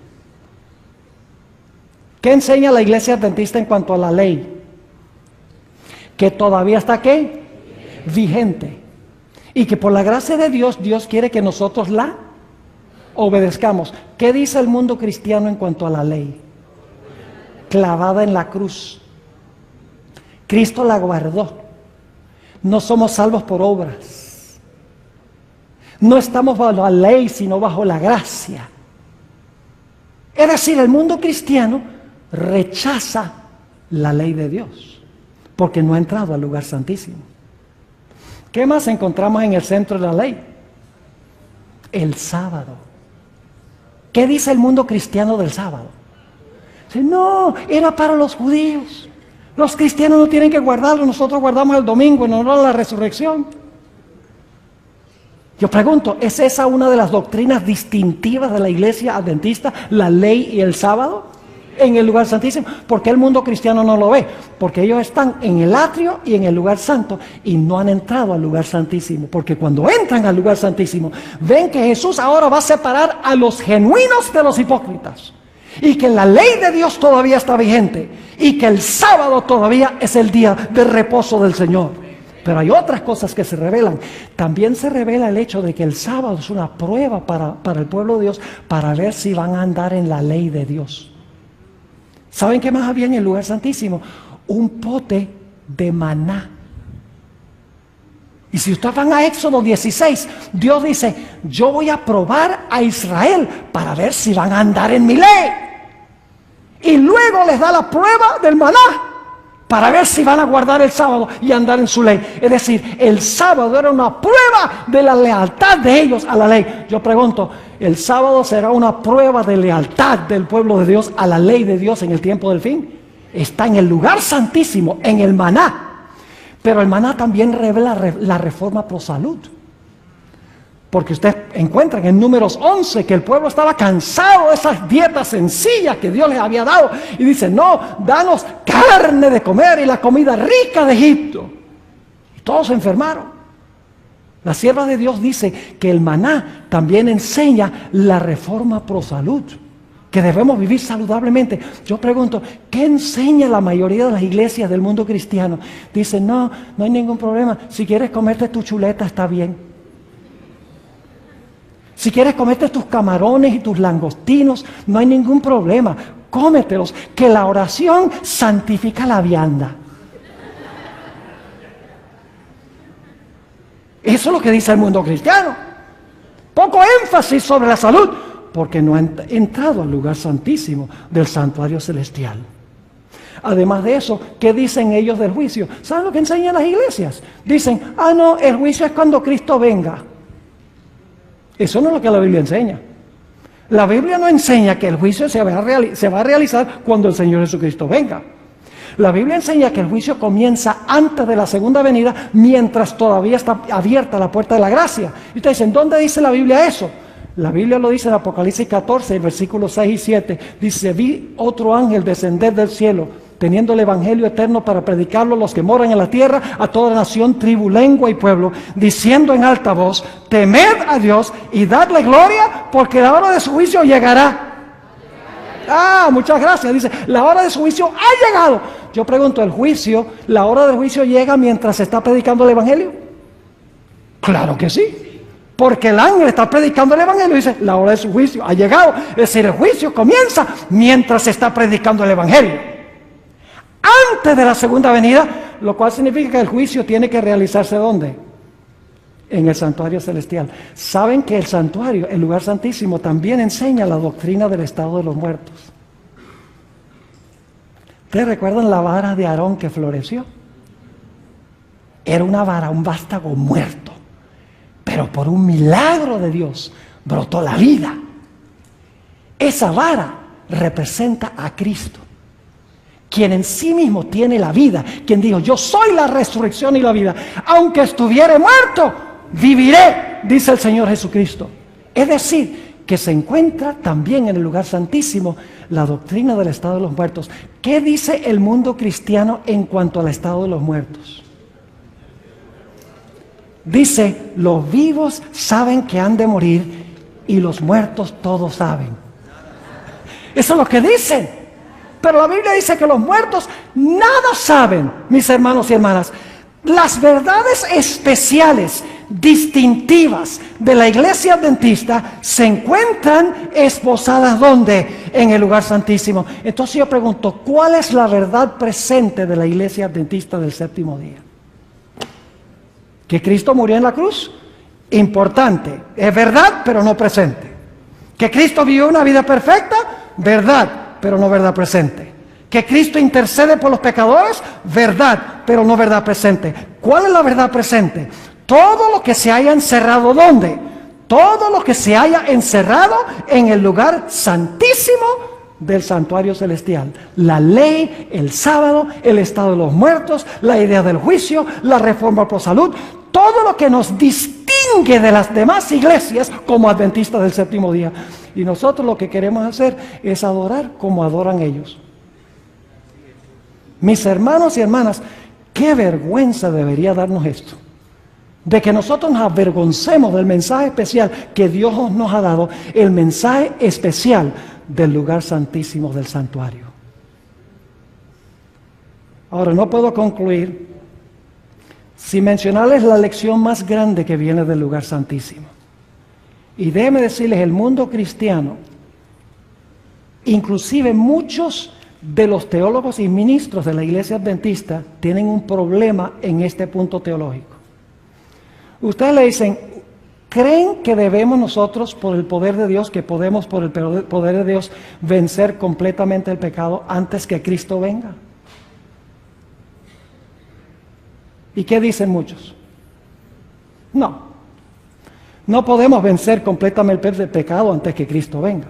¿Qué enseña la iglesia adventista en cuanto a la ley? Que todavía está ¿qué? Vigente. Y que por la gracia de Dios, Dios quiere que nosotros la obedezcamos. ¿Qué dice el mundo cristiano en cuanto a la ley? Clavada en la cruz. Cristo la guardó. No somos salvos por obras. No estamos bajo la ley, sino bajo la gracia. Es decir, el mundo cristiano rechaza la ley de Dios, porque no ha entrado al lugar santísimo. ¿Qué más encontramos en el centro de la ley? El sábado. ¿Qué dice el mundo cristiano del sábado? No, era para los judíos. Los cristianos no tienen que guardarlo, nosotros guardamos el domingo en honor a la resurrección. Yo pregunto, ¿es esa una de las doctrinas distintivas de la iglesia adventista, la ley y el sábado en el lugar santísimo? ¿Por qué el mundo cristiano no lo ve? Porque ellos están en el atrio y en el lugar santo y no han entrado al lugar santísimo. Porque cuando entran al lugar santísimo, ven que Jesús ahora va a separar a los genuinos de los hipócritas. Y que la ley de Dios todavía está vigente. Y que el sábado todavía es el día de reposo del Señor. Pero hay otras cosas que se revelan. También se revela el hecho de que el sábado es una prueba para el pueblo de Dios, para ver si van a andar en la ley de Dios. ¿Saben qué más había en el lugar santísimo? Un pote de maná. Y si ustedes van a Éxodo 16, Dios dice, yo voy a probar a Israel para ver si van a andar en mi ley. Y luego les da la prueba del maná para ver si van a guardar el sábado y andar en su ley. Es decir, el sábado era una prueba de la lealtad de ellos a la ley. Yo pregunto, ¿el sábado será una prueba de lealtad del pueblo de Dios a la ley de Dios en el tiempo del fin? Está en el lugar santísimo, en el maná. Pero el maná también revela la reforma pro salud. Porque ustedes encuentran en Números 11 que el pueblo estaba cansado de esas dietas sencillas que Dios les había dado. Y dice, no, danos carne de comer y la comida rica de Egipto. Y todos se enfermaron. La sierva de Dios dice que el maná también enseña la reforma pro salud, que debemos vivir saludablemente. Yo pregunto, ¿qué enseña la mayoría de las iglesias del mundo cristiano? Dicen, no hay ningún problema. Si quieres comerte tu chuleta, está bien. Si quieres comerte tus camarones y tus langostinos, no hay ningún problema. Cómetelos, que la oración santifica la vianda. Eso es lo que dice el mundo cristiano. Poco énfasis sobre la salud, porque no han entrado al lugar santísimo del santuario celestial. Además de eso, ¿qué dicen ellos del juicio? ¿Saben lo que enseñan las iglesias? Dicen, no, el juicio es cuando Cristo venga. Eso no es lo que la Biblia enseña. La Biblia no enseña que el juicio se va a realizar cuando el Señor Jesucristo venga. La Biblia enseña que el juicio comienza antes de la segunda venida, mientras todavía está abierta la puerta de la gracia. Y ustedes dicen, ¿dónde dice la Biblia eso? La Biblia lo dice en Apocalipsis 14, versículos 6 y 7. Dice, vi otro ángel descender del cielo, teniendo el evangelio eterno para predicarlo a los que moran en la tierra, a toda nación, tribu, lengua y pueblo, diciendo en alta voz, temed a Dios y dadle gloria, porque la hora de su juicio llegará. Muchas gracias. Dice, la hora de su juicio ha llegado. Yo pregunto, la hora del juicio llega mientras se está predicando el evangelio? Claro que sí. Porque el ángel está predicando el evangelio y dice, la hora de su juicio ha llegado. Es decir, el juicio comienza mientras se está predicando el evangelio, antes de la segunda venida, lo cual significa que el juicio tiene que realizarse ¿dónde? En el santuario celestial. Saben que el santuario, el lugar santísimo, también enseña la doctrina del estado de los muertos. ¿Ustedes recuerdan la vara de Aarón que floreció? Era una vara, un vástago muerto, pero por un milagro de Dios brotó la vida. Esa vara representa a Cristo, quien en sí mismo tiene la vida, quien dijo, yo soy la resurrección y la vida, aunque estuviere muerto, viviré, dice el Señor Jesucristo. Es decir, que se encuentra también en el lugar santísimo la doctrina del estado de los muertos. ¿Qué dice el mundo cristiano en cuanto al estado de los muertos? Dice, los vivos saben que han de morir y los muertos todos saben. Eso es lo que dicen. Pero la Biblia dice que los muertos nada saben, mis hermanos y hermanas. Las verdades especiales, distintivas de la iglesia adventista se encuentran esposadas ¿dónde? En el lugar santísimo. Entonces yo pregunto, ¿cuál es la verdad presente de la iglesia adventista del séptimo día? ¿Que Cristo murió en la cruz? Importante, es verdad, pero no presente. ¿Que Cristo vivió una vida perfecta? Verdad, pero no verdad presente. ¿Que Cristo intercede por los pecadores? Verdad, pero no verdad presente. ¿Cuál es la verdad presente? Todo lo que se haya encerrado, ¿dónde? Todo lo que se haya encerrado en el lugar santísimo del santuario celestial. La ley, el sábado, el estado de los muertos, la idea del juicio, la reforma pro salud, todo lo que nos distingue de las demás iglesias como adventistas del séptimo día. Y nosotros lo que queremos hacer es adorar como adoran ellos. Mis hermanos y hermanas, qué vergüenza debería darnos esto, de que nosotros nos avergoncemos del mensaje especial que Dios nos ha dado, el mensaje especial del lugar santísimo del santuario. Ahora, no puedo concluir sin mencionarles la lección más grande que viene del lugar santísimo. Y déjenme decirles, el mundo cristiano, inclusive muchos de los teólogos y ministros de la iglesia adventista, tienen un problema en este punto teológico. Ustedes le dicen, ¿creen que debemos nosotros, por el poder de Dios, que podemos por el poder de Dios vencer completamente el pecado antes que Cristo venga? ¿Y qué dicen muchos? No podemos vencer completamente el pecado antes que Cristo venga.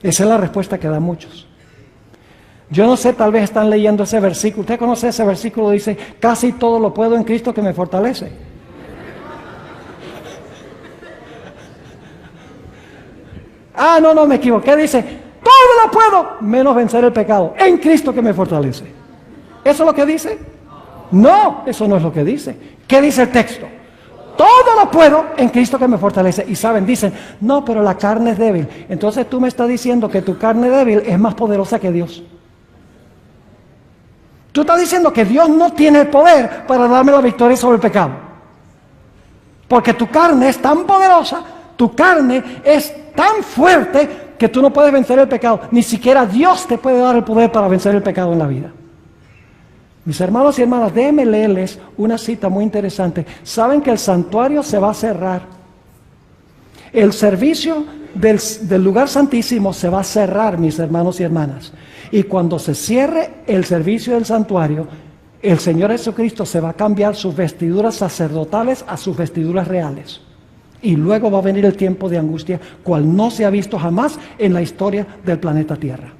Esa es la respuesta que dan muchos. Yo no sé, tal vez están leyendo ese versículo. ¿Usted conoce ese versículo? Dice, casi todo lo puedo en Cristo que me fortalece. No, me equivoqué. Dice, todo lo puedo menos vencer el pecado en Cristo que me fortalece. ¿Eso es lo que dice? No, eso no es lo que dice. ¿Qué dice el texto? Todo lo puedo en Cristo que me fortalece. Y saben, dicen, no, pero la carne es débil. Entonces tú me estás diciendo que tu carne débil es más poderosa que Dios. Tú estás diciendo que Dios no tiene el poder para darme la victoria sobre el pecado. Porque tu carne es tan poderosa, tu carne es tan fuerte que tú no puedes vencer el pecado. Ni siquiera Dios te puede dar el poder para vencer el pecado en la vida. Mis hermanos y hermanas, déjenme leerles una cita muy interesante. Saben que el santuario se va a cerrar. El servicio del lugar santísimo se va a cerrar, mis hermanos y hermanas. Y cuando se cierre el servicio del santuario, el Señor Jesucristo se va a cambiar sus vestiduras sacerdotales a sus vestiduras reales. Y luego va a venir el tiempo de angustia, cual no se ha visto jamás en la historia del planeta Tierra.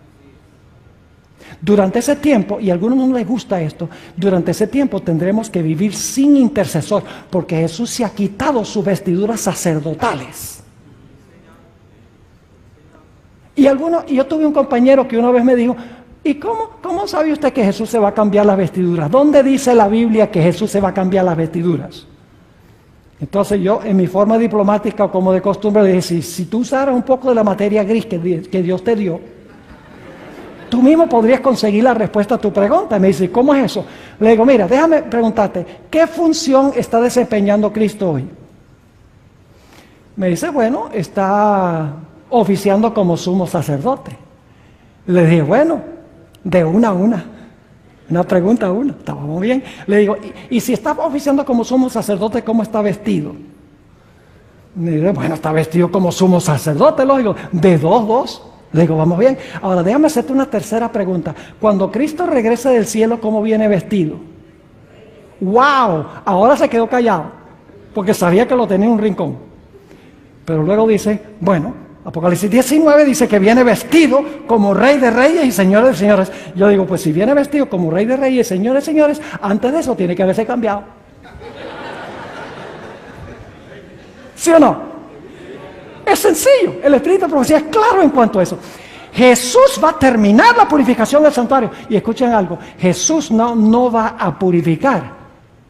Durante ese tiempo, y a algunos no les gusta esto, durante ese tiempo tendremos que vivir sin intercesor, porque Jesús se ha quitado sus vestiduras sacerdotales. Y yo tuve un compañero que una vez me dijo, ¿y cómo sabe usted que Jesús se va a cambiar las vestiduras? ¿Dónde dice la Biblia que Jesús se va a cambiar las vestiduras? Entonces yo, en mi forma diplomática o como de costumbre, le dije, si tú usaras un poco de la materia gris que Dios te dio, tú mismo podrías conseguir la respuesta a tu pregunta. Y me dice, ¿cómo es eso? Le digo, mira, déjame preguntarte, ¿qué función está desempeñando Cristo hoy? Me dice, bueno, está oficiando como sumo sacerdote. Le dije, bueno, de una a una pregunta a una, estábamos bien. Le digo, ¿y si está oficiando como sumo sacerdote, cómo está vestido? Me dice, bueno, está vestido como sumo sacerdote, lógico, de dos. Le digo, vamos bien. Ahora déjame hacerte una tercera pregunta. Cuando Cristo regrese del cielo, ¿cómo viene vestido? ¡Wow! Ahora se quedó callado, porque sabía que lo tenía en un rincón. Pero luego dice, bueno, Apocalipsis 19 dice que viene vestido como Rey de Reyes y Señor de Señores. Yo digo, pues si viene vestido como Rey de Reyes y Señor de Señores, antes de eso tiene que haberse cambiado. ¿Sí o no? Es sencillo, el espíritu de profecía es claro en cuanto a eso. Jesús va a terminar la purificación del santuario. Y escuchen algo, Jesús no va a purificar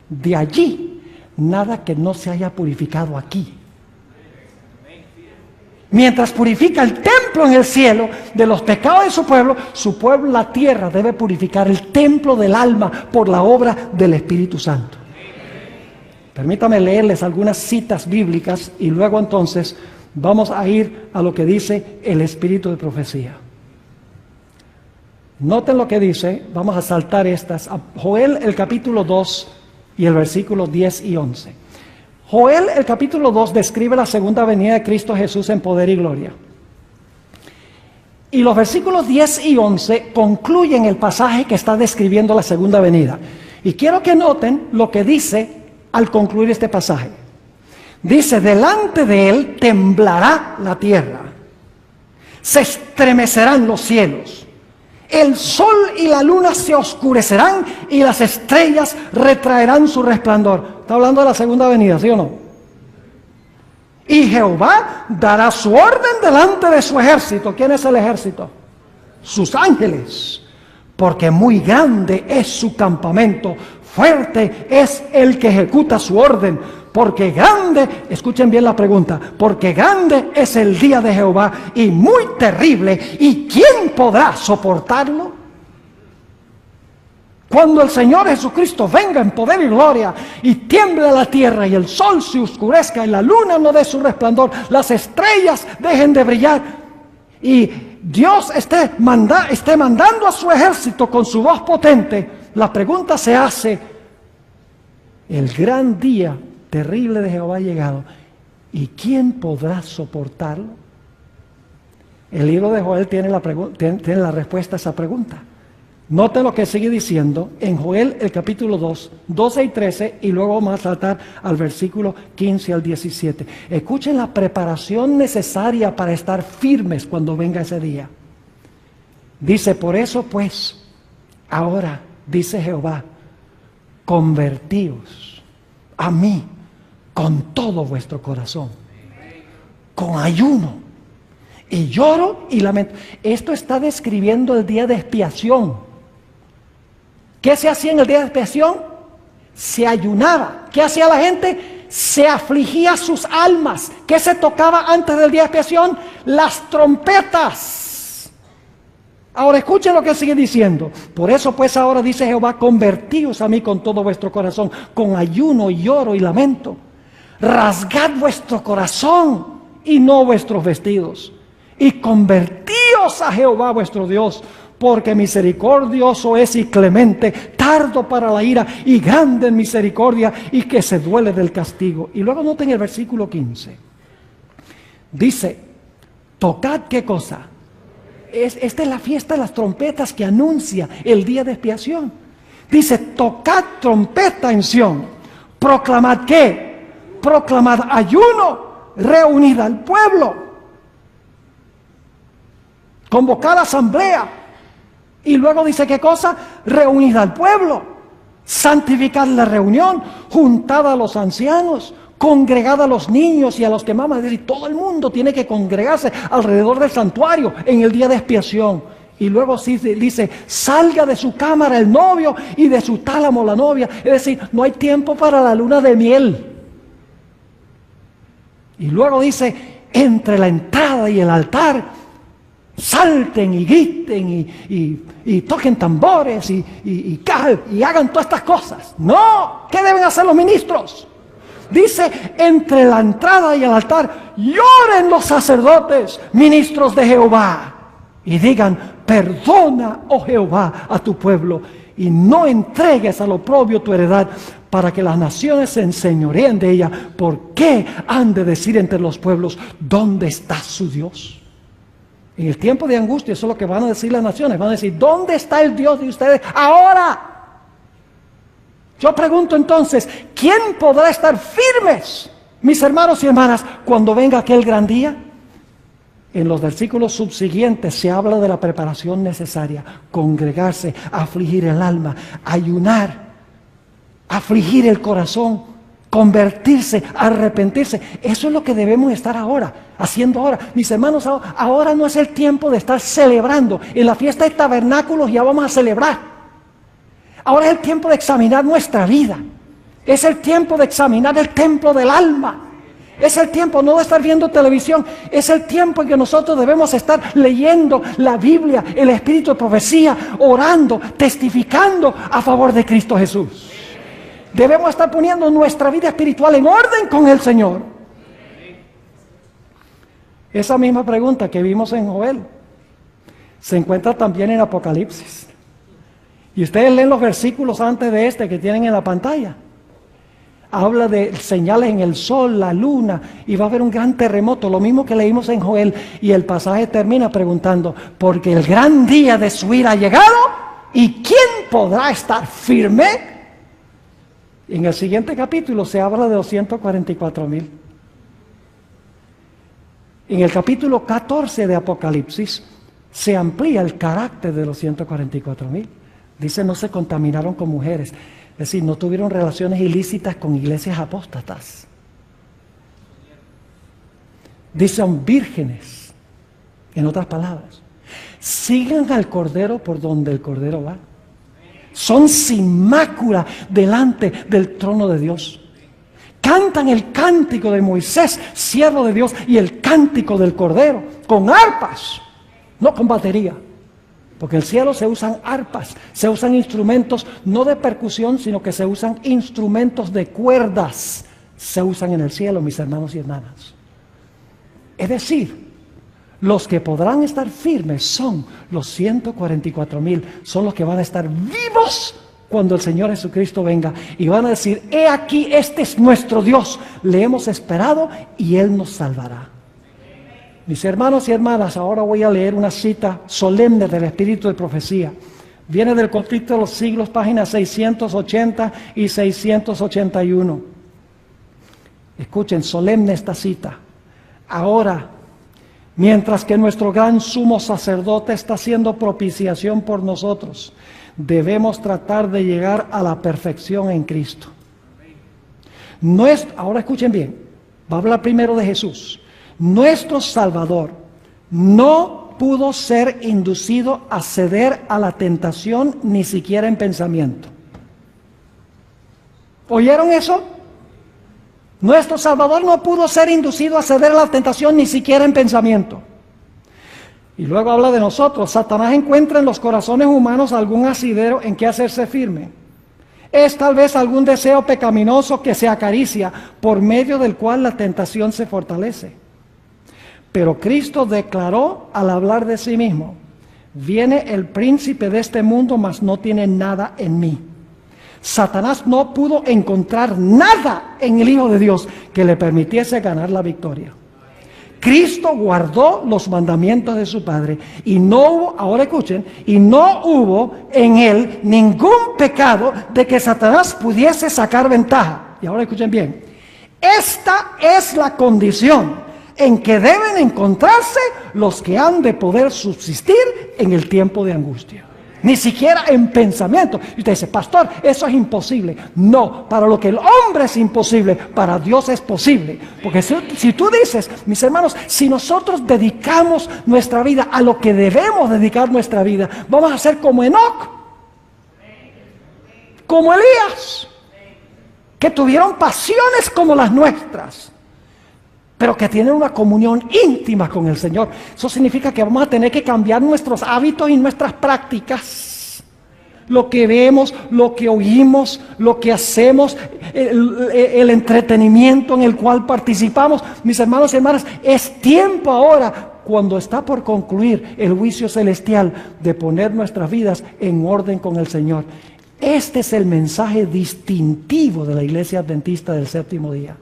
de allí nada que no se haya purificado aquí. Mientras purifica el templo en el cielo de los pecados de su pueblo, la tierra debe purificar el templo del alma por la obra del Espíritu Santo. Permítame leerles algunas citas bíblicas y luego entonces vamos a ir a lo que dice el espíritu de profecía. Noten lo que dice, vamos a saltar estas. Joel el capítulo 2 y el versículo 10 y 11. Joel el capítulo 2 describe la segunda venida de Cristo Jesús en poder y gloria. Y los versículos 10 y 11 concluyen el pasaje que está describiendo la segunda venida. Y quiero que noten lo que dice al concluir este pasaje. Dice, delante de él temblará la tierra, se estremecerán los cielos, el sol y la luna se oscurecerán y las estrellas retraerán su resplandor. Está hablando de la segunda venida, ¿sí o no? Y Jehová dará su orden delante de su ejército. ¿Quién es el ejército? Sus ángeles. Porque muy grande es su campamento, fuerte es el que ejecuta su orden. Porque grande, escuchen bien la pregunta, porque grande es el día de Jehová y muy terrible, ¿y quién podrá soportarlo? Cuando el Señor Jesucristo venga en poder y gloria y tiemble la tierra y el sol se oscurezca y la luna no dé su resplandor, las estrellas dejen de brillar y Dios esté mandando a su ejército con su voz potente, la pregunta se hace: el gran día terrible de Jehová ha llegado, ¿y quién podrá soportarlo? El libro de Joel tiene la respuesta a esa pregunta. Note lo que sigue diciendo en Joel el capítulo 2, 12 y 13, y luego vamos a saltar al versículo 15 al 17. Escuchen la preparación necesaria para estar firmes cuando venga ese día. Dice: por eso pues, ahora, dice Jehová, convertíos a mí con todo vuestro corazón, con ayuno y lloro y lamento. Esto está describiendo el día de expiación. ¿Qué se hacía en el día de expiación? Se ayunaba. ¿Qué hacía la gente? Se afligía sus almas. ¿Qué se tocaba antes del día de expiación? Las trompetas. Ahora escuchen lo que sigue diciendo. Por eso pues ahora dice Jehová: convertíos a mí con todo vuestro corazón, con ayuno, lloro y lamento. Rasgad vuestro corazón y no vuestros vestidos, y convertíos a Jehová vuestro Dios, porque misericordioso es y clemente, tardo para la ira y grande en misericordia, y que se duele del castigo. Y luego noten el versículo 15. Dice: tocad, ¿qué cosa? Esta es la fiesta de las trompetas que anuncia el día de expiación. Dice: tocad trompeta en Sión. Proclamad, ¿qué? Proclamad ayuno, reunid al pueblo, convocad asamblea. Y luego dice: ¿qué cosa? Reunid al pueblo, santificad la reunión, juntad a los ancianos, congregad a los niños y a los que maman. Es decir, todo el mundo tiene que congregarse alrededor del santuario en el día de expiación. Y luego sí dice: salga de su cámara el novio y de su tálamo la novia. Es decir, no hay tiempo para la luna de miel. Y luego dice: entre la entrada y el altar salten y griten y toquen tambores y hagan todas estas cosas. No, ¿qué deben hacer los ministros? Dice: entre la entrada y el altar lloren los sacerdotes, ministros de Jehová, y digan: perdona, oh Jehová, a tu pueblo, y no entregues al oprobio tu heredad, para que las naciones se enseñoreen de ella. ¿Por qué han de decir entre los pueblos: ¿dónde está su Dios? En el tiempo de angustia, eso es lo que van a decir las naciones. Van a decir: ¿dónde está el Dios de ustedes ahora? Yo pregunto entonces: ¿quién podrá estar firmes, mis hermanos y hermanas, cuando venga aquel gran día? En los versículos subsiguientes se habla de la preparación necesaria: congregarse, afligir el alma, ayunar, afligir el corazón, convertirse, arrepentirse. Eso es lo que debemos estar haciendo ahora. Mis hermanos, ahora no es el tiempo de estar celebrando. En la fiesta de tabernáculos ya vamos a celebrar. Ahora es el tiempo de examinar nuestra vida. Es el tiempo de examinar el templo del alma. Es el tiempo no de estar viendo televisión. Es el tiempo en que nosotros debemos estar leyendo la Biblia, el espíritu de profecía, orando, testificando a favor de Cristo Jesús. Debemos estar poniendo nuestra vida espiritual en orden con el Señor. Esa misma pregunta que vimos en Joel se encuentra también en Apocalipsis. Y ustedes leen los versículos antes de este que tienen en la pantalla. Habla de señales en el sol, la luna, y va a haber un gran terremoto, lo mismo que leímos en Joel. Y el pasaje termina preguntando: porque el gran día de su ira ha llegado, ¿y quién podrá estar firme? En el siguiente capítulo se habla de los 144,000. En el capítulo 14 de Apocalipsis se amplía el carácter de los 144,000. Dice: no se contaminaron con mujeres. Es decir, no tuvieron relaciones ilícitas con iglesias apóstatas. Dice: son vírgenes. En otras palabras, sigan al Cordero por donde el Cordero va. Son sin mácula delante del trono de Dios. Cantan el cántico de Moisés, siervo de Dios, y el cántico del Cordero, con arpas, no con batería. Porque en el cielo se usan arpas, se usan instrumentos no de percusión, sino que se usan instrumentos de cuerdas. Se usan en el cielo, mis hermanos y hermanas. Es decir, los que podrán estar firmes son los 144,000, son los que van a estar vivos cuando el Señor Jesucristo venga y van a decir: he aquí, este es nuestro Dios, le hemos esperado y Él nos salvará. Mis hermanos y hermanas, ahora voy a leer una cita solemne del Espíritu de Profecía. Viene del Conflicto de los Siglos, páginas 680 y 681. Escuchen, solemne esta cita. Ahora, mientras que nuestro gran sumo sacerdote está haciendo propiciación por nosotros, debemos tratar de llegar a la perfección en Cristo. Ahora escuchen bien, va a hablar primero de Jesús. Nuestro Salvador no pudo ser inducido a ceder a la tentación ni siquiera en pensamiento. ¿Oyeron eso? Nuestro Salvador no pudo ser inducido a ceder a la tentación ni siquiera en pensamiento. Y luego habla de nosotros. Satanás encuentra en los corazones humanos algún asidero en que hacerse firme. Es tal vez algún deseo pecaminoso que se acaricia, por medio del cual la tentación se fortalece. Pero Cristo declaró al hablar de sí mismo: viene el príncipe de este mundo, mas no tiene nada en mí. Satanás no pudo encontrar nada en el Hijo de Dios que le permitiese ganar la victoria. Cristo guardó los mandamientos de su Padre y no hubo, ahora escuchen, y no hubo en él ningún pecado de que Satanás pudiese sacar ventaja. Y ahora escuchen bien, esta es la condición en que deben encontrarse los que han de poder subsistir en el tiempo de angustia. Ni siquiera en pensamiento. Y usted dice: pastor, eso es imposible. No, para lo que el hombre es imposible, para Dios es posible. Porque si tú dices, mis hermanos, si nosotros dedicamos nuestra vida a lo que debemos dedicar nuestra vida, vamos a ser como Enoc, como Elías, que tuvieron pasiones como las nuestras, pero que tienen una comunión íntima con el Señor. Eso significa que vamos a tener que cambiar nuestros hábitos y nuestras prácticas. Lo que vemos, lo que oímos, lo que hacemos, el entretenimiento en el cual participamos. Mis hermanos y hermanas, es tiempo ahora, cuando está por concluir el juicio celestial, de poner nuestras vidas en orden con el Señor. Este es el mensaje distintivo de la Iglesia Adventista del Séptimo Día.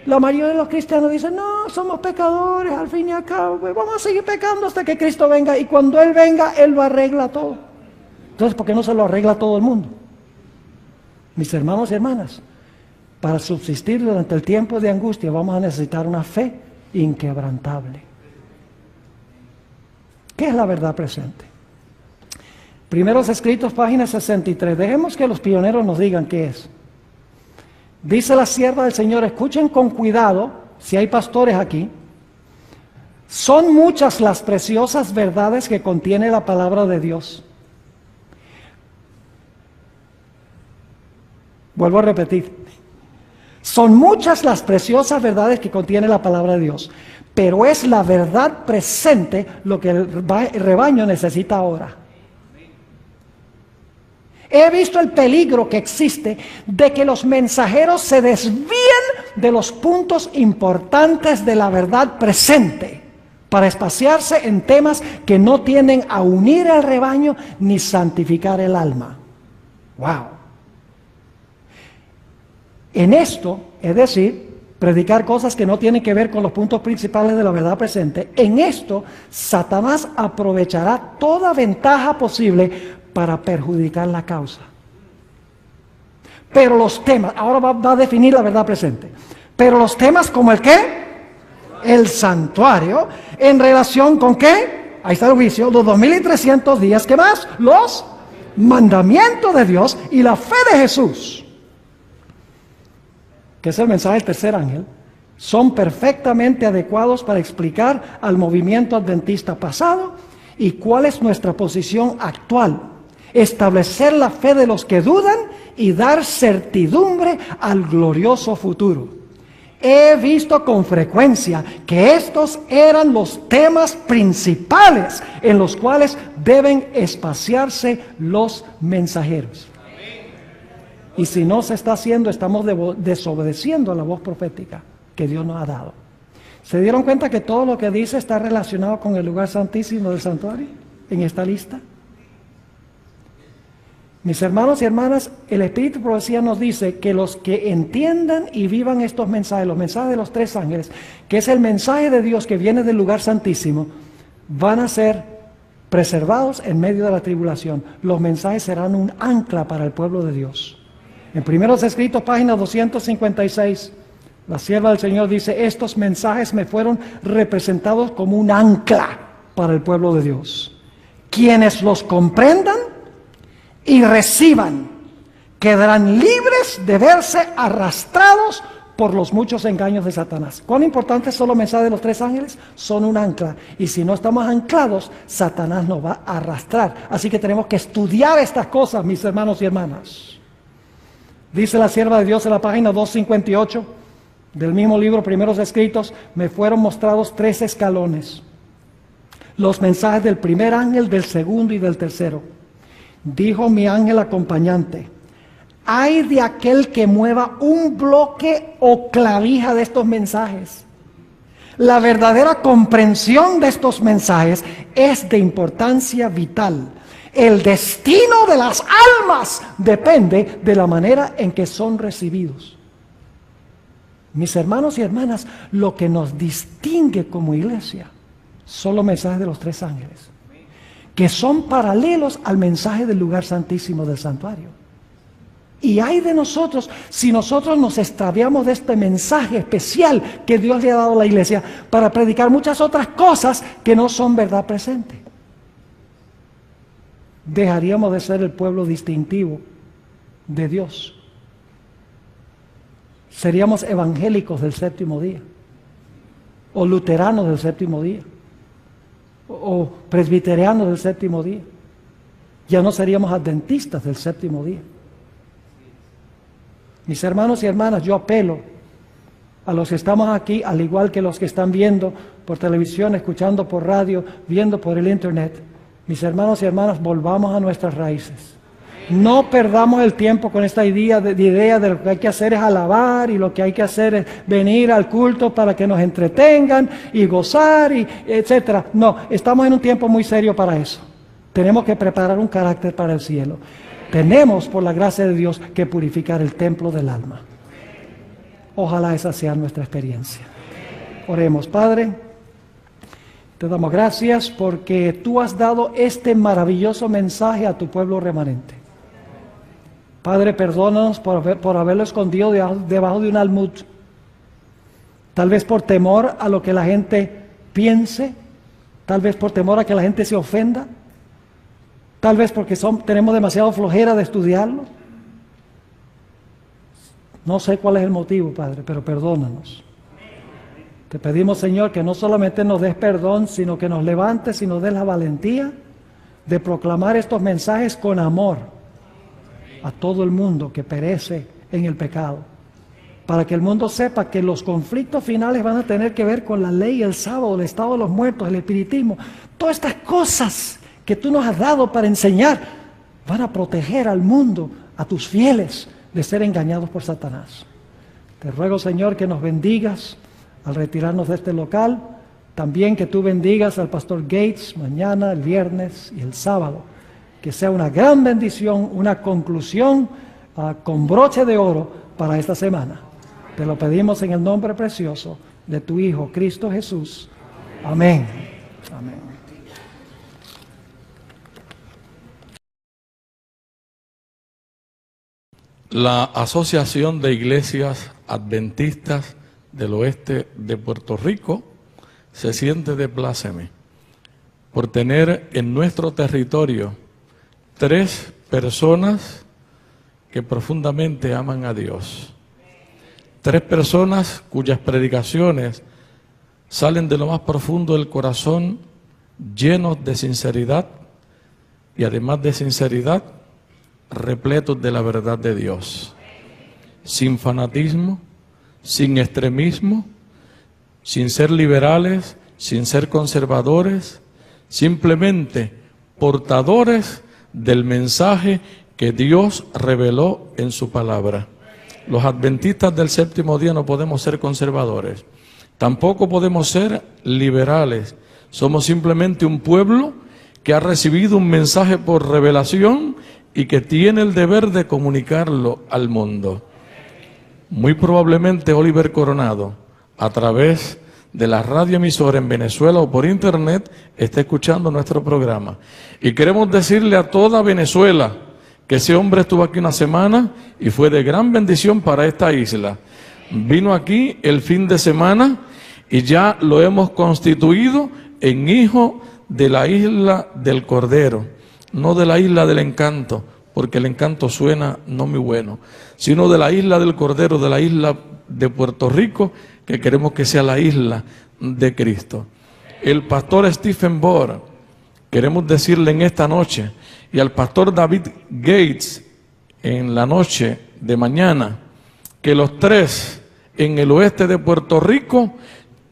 La mayoría de los cristianos dicen: no, somos pecadores, al fin y al cabo, pues vamos a seguir pecando hasta que Cristo venga, y cuando Él venga, Él lo arregla todo. Entonces, ¿por qué no se lo arregla todo el mundo? Mis hermanos y hermanas, para subsistir durante el tiempo de angustia vamos a necesitar una fe inquebrantable. ¿Qué es la verdad presente? Primeros Escritos, página 63. Dejemos que los pioneros nos digan qué es. Dice la sierva del Señor: escuchen con cuidado, si hay pastores aquí. Son muchas las preciosas verdades que contiene la palabra de Dios. Vuelvo a repetir. Son muchas las preciosas verdades que contiene la palabra de Dios, pero es la verdad presente lo que el rebaño necesita ahora. He visto el peligro que existe de que los mensajeros se desvíen de los puntos importantes de la verdad presente para espaciarse en temas que no tienden a unir al rebaño ni santificar el alma. ¡Wow! En esto, es decir, predicar cosas que no tienen que ver con los puntos principales de la verdad presente, en esto Satanás aprovechará toda ventaja posible para perjudicar la causa. Pero los temas, ahora va a definir la verdad presente, pero los temas como el ¿qué? El santuario, en relación con ¿qué? Ahí está el juicio, los 2300 días, ¿qué más? Los mandamientos de Dios y la fe de Jesús, que es el mensaje del tercer ángel, son perfectamente adecuados para explicar al movimiento adventista pasado y cuál es nuestra posición actual. Establecer la fe de los que dudan y dar certidumbre al glorioso futuro. He visto con frecuencia que estos eran los temas principales en los cuales deben espaciarse los mensajeros. Y si no se está haciendo, estamos desobedeciendo a la voz profética que Dios nos ha dado. ¿Se dieron cuenta que todo lo que dice está relacionado con el lugar santísimo del santuario en esta lista? Mis hermanos y hermanas, el Espíritu de Profecía nos dice que los que entiendan y vivan estos mensajes, los mensajes de los tres ángeles, que es el mensaje de Dios que viene del lugar santísimo, van a ser preservados en medio de la tribulación. Los mensajes serán un ancla para el pueblo de Dios. En Primeros Escritos, página 256, la sierva del Señor dice: estos mensajes me fueron representados como un ancla para el pueblo de Dios. Quienes los comprendan y reciban, quedarán libres de verse arrastrados por los muchos engaños de Satanás. ¿Cuán importantes son los mensajes de los tres ángeles? Son un ancla. Y si no estamos anclados, Satanás nos va a arrastrar. Así que tenemos que estudiar estas cosas, mis hermanos y hermanas. Dice la sierva de Dios en la página 258 del mismo libro, Primeros Escritos: me fueron mostrados 3 escalones. Los mensajes del primer ángel, del segundo y del tercero. Dijo mi ángel acompañante: ay de aquel que mueva un bloque o clavija de estos mensajes. La verdadera comprensión de estos mensajes es de importancia vital. El destino de las almas depende de la manera en que son recibidos. Mis hermanos y hermanas, lo que nos distingue como iglesia son los mensajes de los tres ángeles, que son paralelos al mensaje del lugar santísimo del santuario. Y hay de nosotros si nosotros nos extraviamos de este mensaje especial que Dios le ha dado a la iglesia para predicar muchas otras cosas que no son verdad presente. Dejaríamos de ser el pueblo distintivo de Dios. Seríamos evangélicos del séptimo día, o luteranos del séptimo día, o presbiterianos del séptimo día. Ya no seríamos adventistas del séptimo día. Mis hermanos y hermanas, yo apelo a los que estamos aquí, al igual que los que están viendo por televisión, escuchando por radio, viendo por el internet. Mis hermanos y hermanas, volvamos a nuestras raíces. No perdamos el tiempo con esta idea de lo que hay que hacer es alabar, y lo que hay que hacer es venir al culto para que nos entretengan y gozar, y etcétera. No, estamos en un tiempo muy serio para eso. Tenemos que preparar un carácter para el cielo. Tenemos, por la gracia de Dios, que purificar el templo del alma. Ojalá esa sea nuestra experiencia. Oremos. Padre, te damos gracias porque tú has dado este maravilloso mensaje a tu pueblo remanente. Padre, perdónanos por haberlo escondido debajo de un almud. Tal vez por temor a lo que la gente piense, tal vez por temor a que la gente se ofenda, tal vez porque tenemos demasiado flojera de estudiarlo. No sé cuál es el motivo, Padre, pero perdónanos. Te pedimos, Señor, que no solamente nos des perdón, sino que nos levantes y nos des la valentía de proclamar estos mensajes con amor a todo el mundo que perece en el pecado, para que el mundo sepa que los conflictos finales van a tener que ver con la ley, el sábado, el estado de los muertos, el espiritismo. Todas estas cosas que tú nos has dado para enseñar van a proteger al mundo, a tus fieles, de ser engañados por Satanás. Te ruego, Señor, que nos bendigas al retirarnos de este local. También que tú bendigas al pastor Gates mañana, el viernes y el sábado. Que sea una gran bendición, una conclusión con broche de oro para esta semana. Te lo pedimos en el nombre precioso de tu Hijo, Cristo Jesús. Amén. Amén. La Asociación de Iglesias Adventistas del Oeste de Puerto Rico se siente de pláceme por tener en nuestro territorio 3 personas que profundamente aman a Dios. 3 personas cuyas predicaciones salen de lo más profundo del corazón, llenos de sinceridad y además de sinceridad, repletos de la verdad de Dios, sin fanatismo, sin extremismo, sin ser liberales, sin ser conservadores, simplemente portadores del mensaje que Dios reveló en su palabra. Los adventistas del séptimo día no podemos ser conservadores, tampoco podemos ser liberales. Somos simplemente un pueblo que ha recibido un mensaje por revelación y que tiene el deber de comunicarlo al mundo. Muy probablemente Oliver Coronado, a través de la radioemisora en Venezuela o por internet, está escuchando nuestro programa. Y queremos decirle a toda Venezuela que ese hombre estuvo aquí una semana y fue de gran bendición para esta isla. Vino aquí el fin de semana y ya lo hemos constituido en hijo de la isla del Cordero, no de la isla del encanto, porque el encanto suena no muy bueno, sino de la isla del Cordero, de la isla de Puerto Rico, que queremos que sea la isla de Cristo. El pastor Stephen Bohr, queremos decirle en esta noche, y al pastor David Gates en la noche de mañana, que los tres en el oeste de Puerto Rico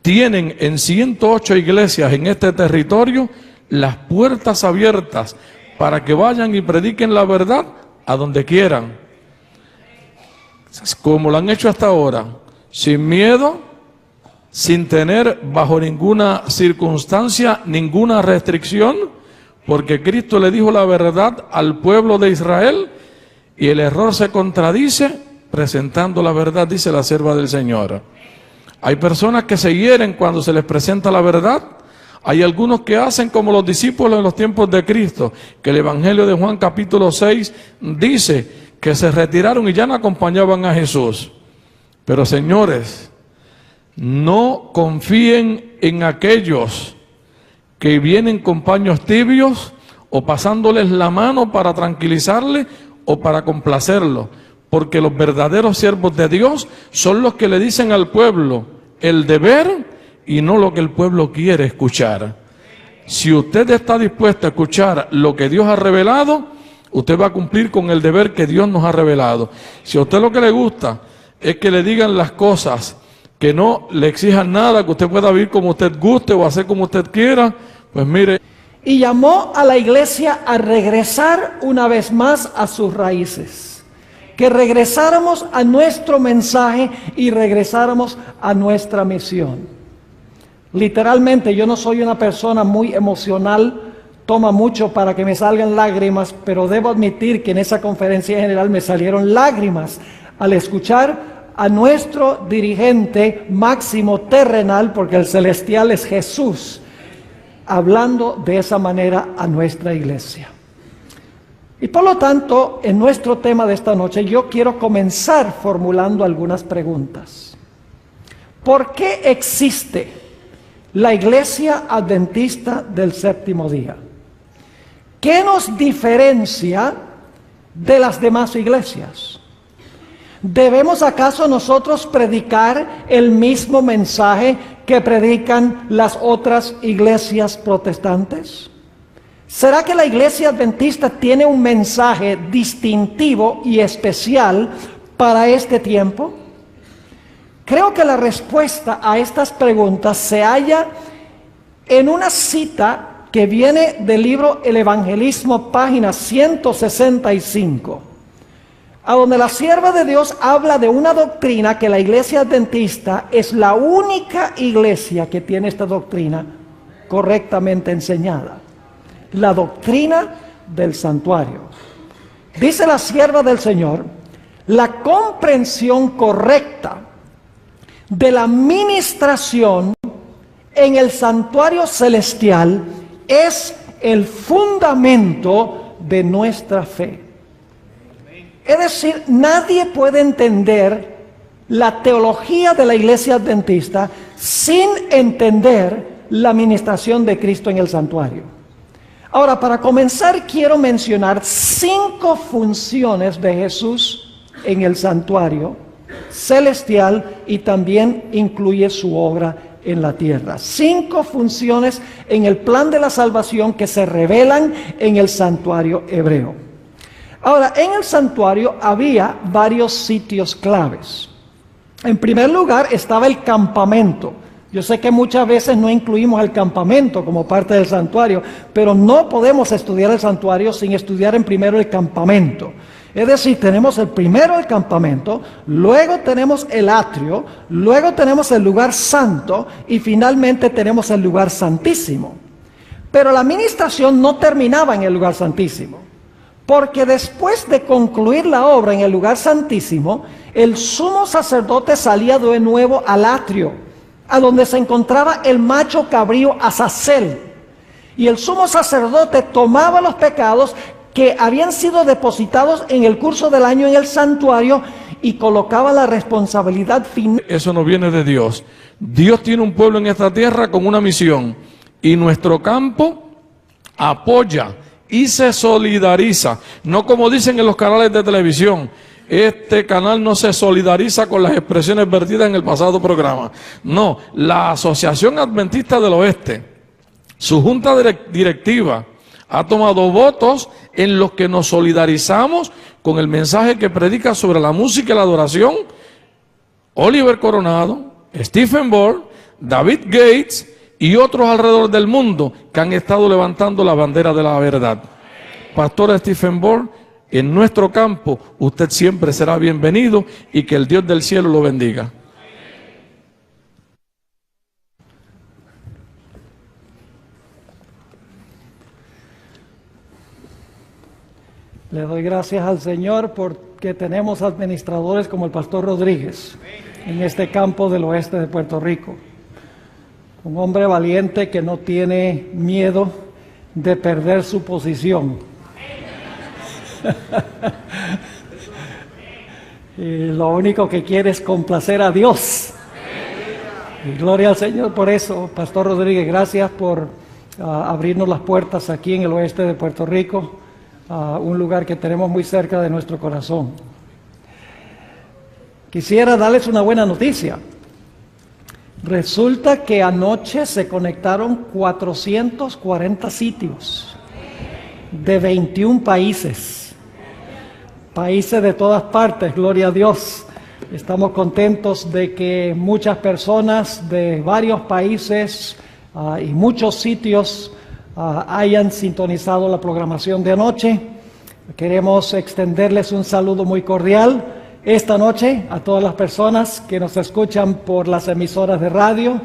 tienen en 108 iglesias en este territorio las puertas abiertas para que vayan y prediquen la verdad a donde quieran, como lo han hecho hasta ahora, sin miedo, sin tener bajo ninguna circunstancia, ninguna restricción, porque Cristo le dijo la verdad al pueblo de Israel y el error se contradice presentando la verdad, dice la sierva del Señor. Hay personas que se hieren cuando se les presenta la verdad. Hay algunos que hacen como los discípulos en los tiempos de Cristo, que el Evangelio de Juan capítulo 6 dice que se retiraron y ya no acompañaban a Jesús. Pero señores, no confíen en aquellos que vienen con paños tibios o pasándoles la mano para tranquilizarle o para complacerlo, porque los verdaderos siervos de Dios son los que le dicen al pueblo el deber y no lo que el pueblo quiere escuchar. Si usted está dispuesto a escuchar lo que Dios ha revelado, usted va a cumplir con el deber que Dios nos ha revelado. Si a usted lo que le gusta es que le digan las cosas, que no le exijan nada, que usted pueda vivir como usted guste o hacer como usted quiera, pues mire. Y llamó a la iglesia a regresar una vez más a sus raíces, que regresáramos a nuestro mensaje y regresáramos a nuestra misión. Literalmente, yo no soy una persona muy emocional, toma mucho para que me salgan lágrimas, pero debo admitir que en esa conferencia general me salieron lágrimas al escuchar a nuestro dirigente máximo terrenal, porque el celestial es Jesús, hablando de esa manera a nuestra iglesia. Y por lo tanto, en nuestro tema de esta noche, yo quiero comenzar formulando algunas preguntas. ¿Por qué existe la Iglesia Adventista del Séptimo Día? ¿Qué nos diferencia de las demás iglesias? ¿Debemos acaso nosotros predicar el mismo mensaje que predican las otras iglesias protestantes? ¿Será que la iglesia adventista tiene un mensaje distintivo y especial para este tiempo? Creo que la respuesta a estas preguntas se halla en una cita que viene del libro El Evangelismo, página 165. A donde la sierva de Dios habla de una doctrina que la iglesia adventista es la única iglesia que tiene esta doctrina correctamente enseñada. La doctrina del santuario. Dice la sierva del Señor, la comprensión correcta de la ministración en el santuario celestial es el fundamento de nuestra fe. Es decir, nadie puede entender la teología de la iglesia adventista sin entender la ministración de Cristo en el santuario. Ahora, para comenzar, quiero mencionar 5 funciones de Jesús en el santuario celestial y también incluye su obra en la tierra. 5 funciones en el plan de la salvación que se revelan en el santuario hebreo. Ahora, en el santuario había varios sitios claves. En primer lugar estaba el campamento. Yo sé que muchas veces no incluimos el campamento como parte del santuario, pero no podemos estudiar el santuario sin estudiar en primero el campamento. Es decir, tenemos primero el campamento, luego tenemos el atrio, luego tenemos el lugar santo y finalmente tenemos el lugar santísimo. Pero la administración no terminaba en el lugar santísimo, porque después de concluir la obra en el lugar santísimo, el sumo sacerdote salía de nuevo al atrio, a donde se encontraba el macho cabrío Azazel. Y el sumo sacerdote tomaba los pecados que habían sido depositados en el curso del año en el santuario y colocaba la responsabilidad final. Eso no viene de Dios. Dios tiene un pueblo en esta tierra con una misión y nuestro campo apoya y se solidariza, no como dicen en los canales de televisión. Este canal no se solidariza con las expresiones vertidas en el pasado programa. No, la Asociación Adventista del Oeste, su junta directiva, ha tomado votos en los que nos solidarizamos con el mensaje que predica sobre la música y la adoración Oliver Coronado, Stephen Ball, David Gates y otros alrededor del mundo que han estado levantando la bandera de la verdad. Pastor Stephen Ball, en nuestro campo usted siempre será bienvenido y que el Dios del cielo lo bendiga. Le doy gracias al Señor porque tenemos administradores como el pastor Rodríguez en este campo del oeste de Puerto Rico. Un hombre valiente que no tiene miedo de perder su posición. Y lo único que quiere es complacer a Dios. Y gloria al Señor por eso. Pastor Rodríguez, gracias por abrirnos las puertas aquí en el oeste de Puerto Rico. Un lugar que tenemos muy cerca de nuestro corazón. Quisiera darles una buena noticia. Resulta que anoche se conectaron 440 sitios de 21 países. Países de todas partes, gloria a Dios. Estamos contentos de que muchas personas de varios países y muchos sitios hayan sintonizado la programación de anoche. Queremos extenderles un saludo muy cordial esta noche a todas las personas que nos escuchan por las emisoras de radio,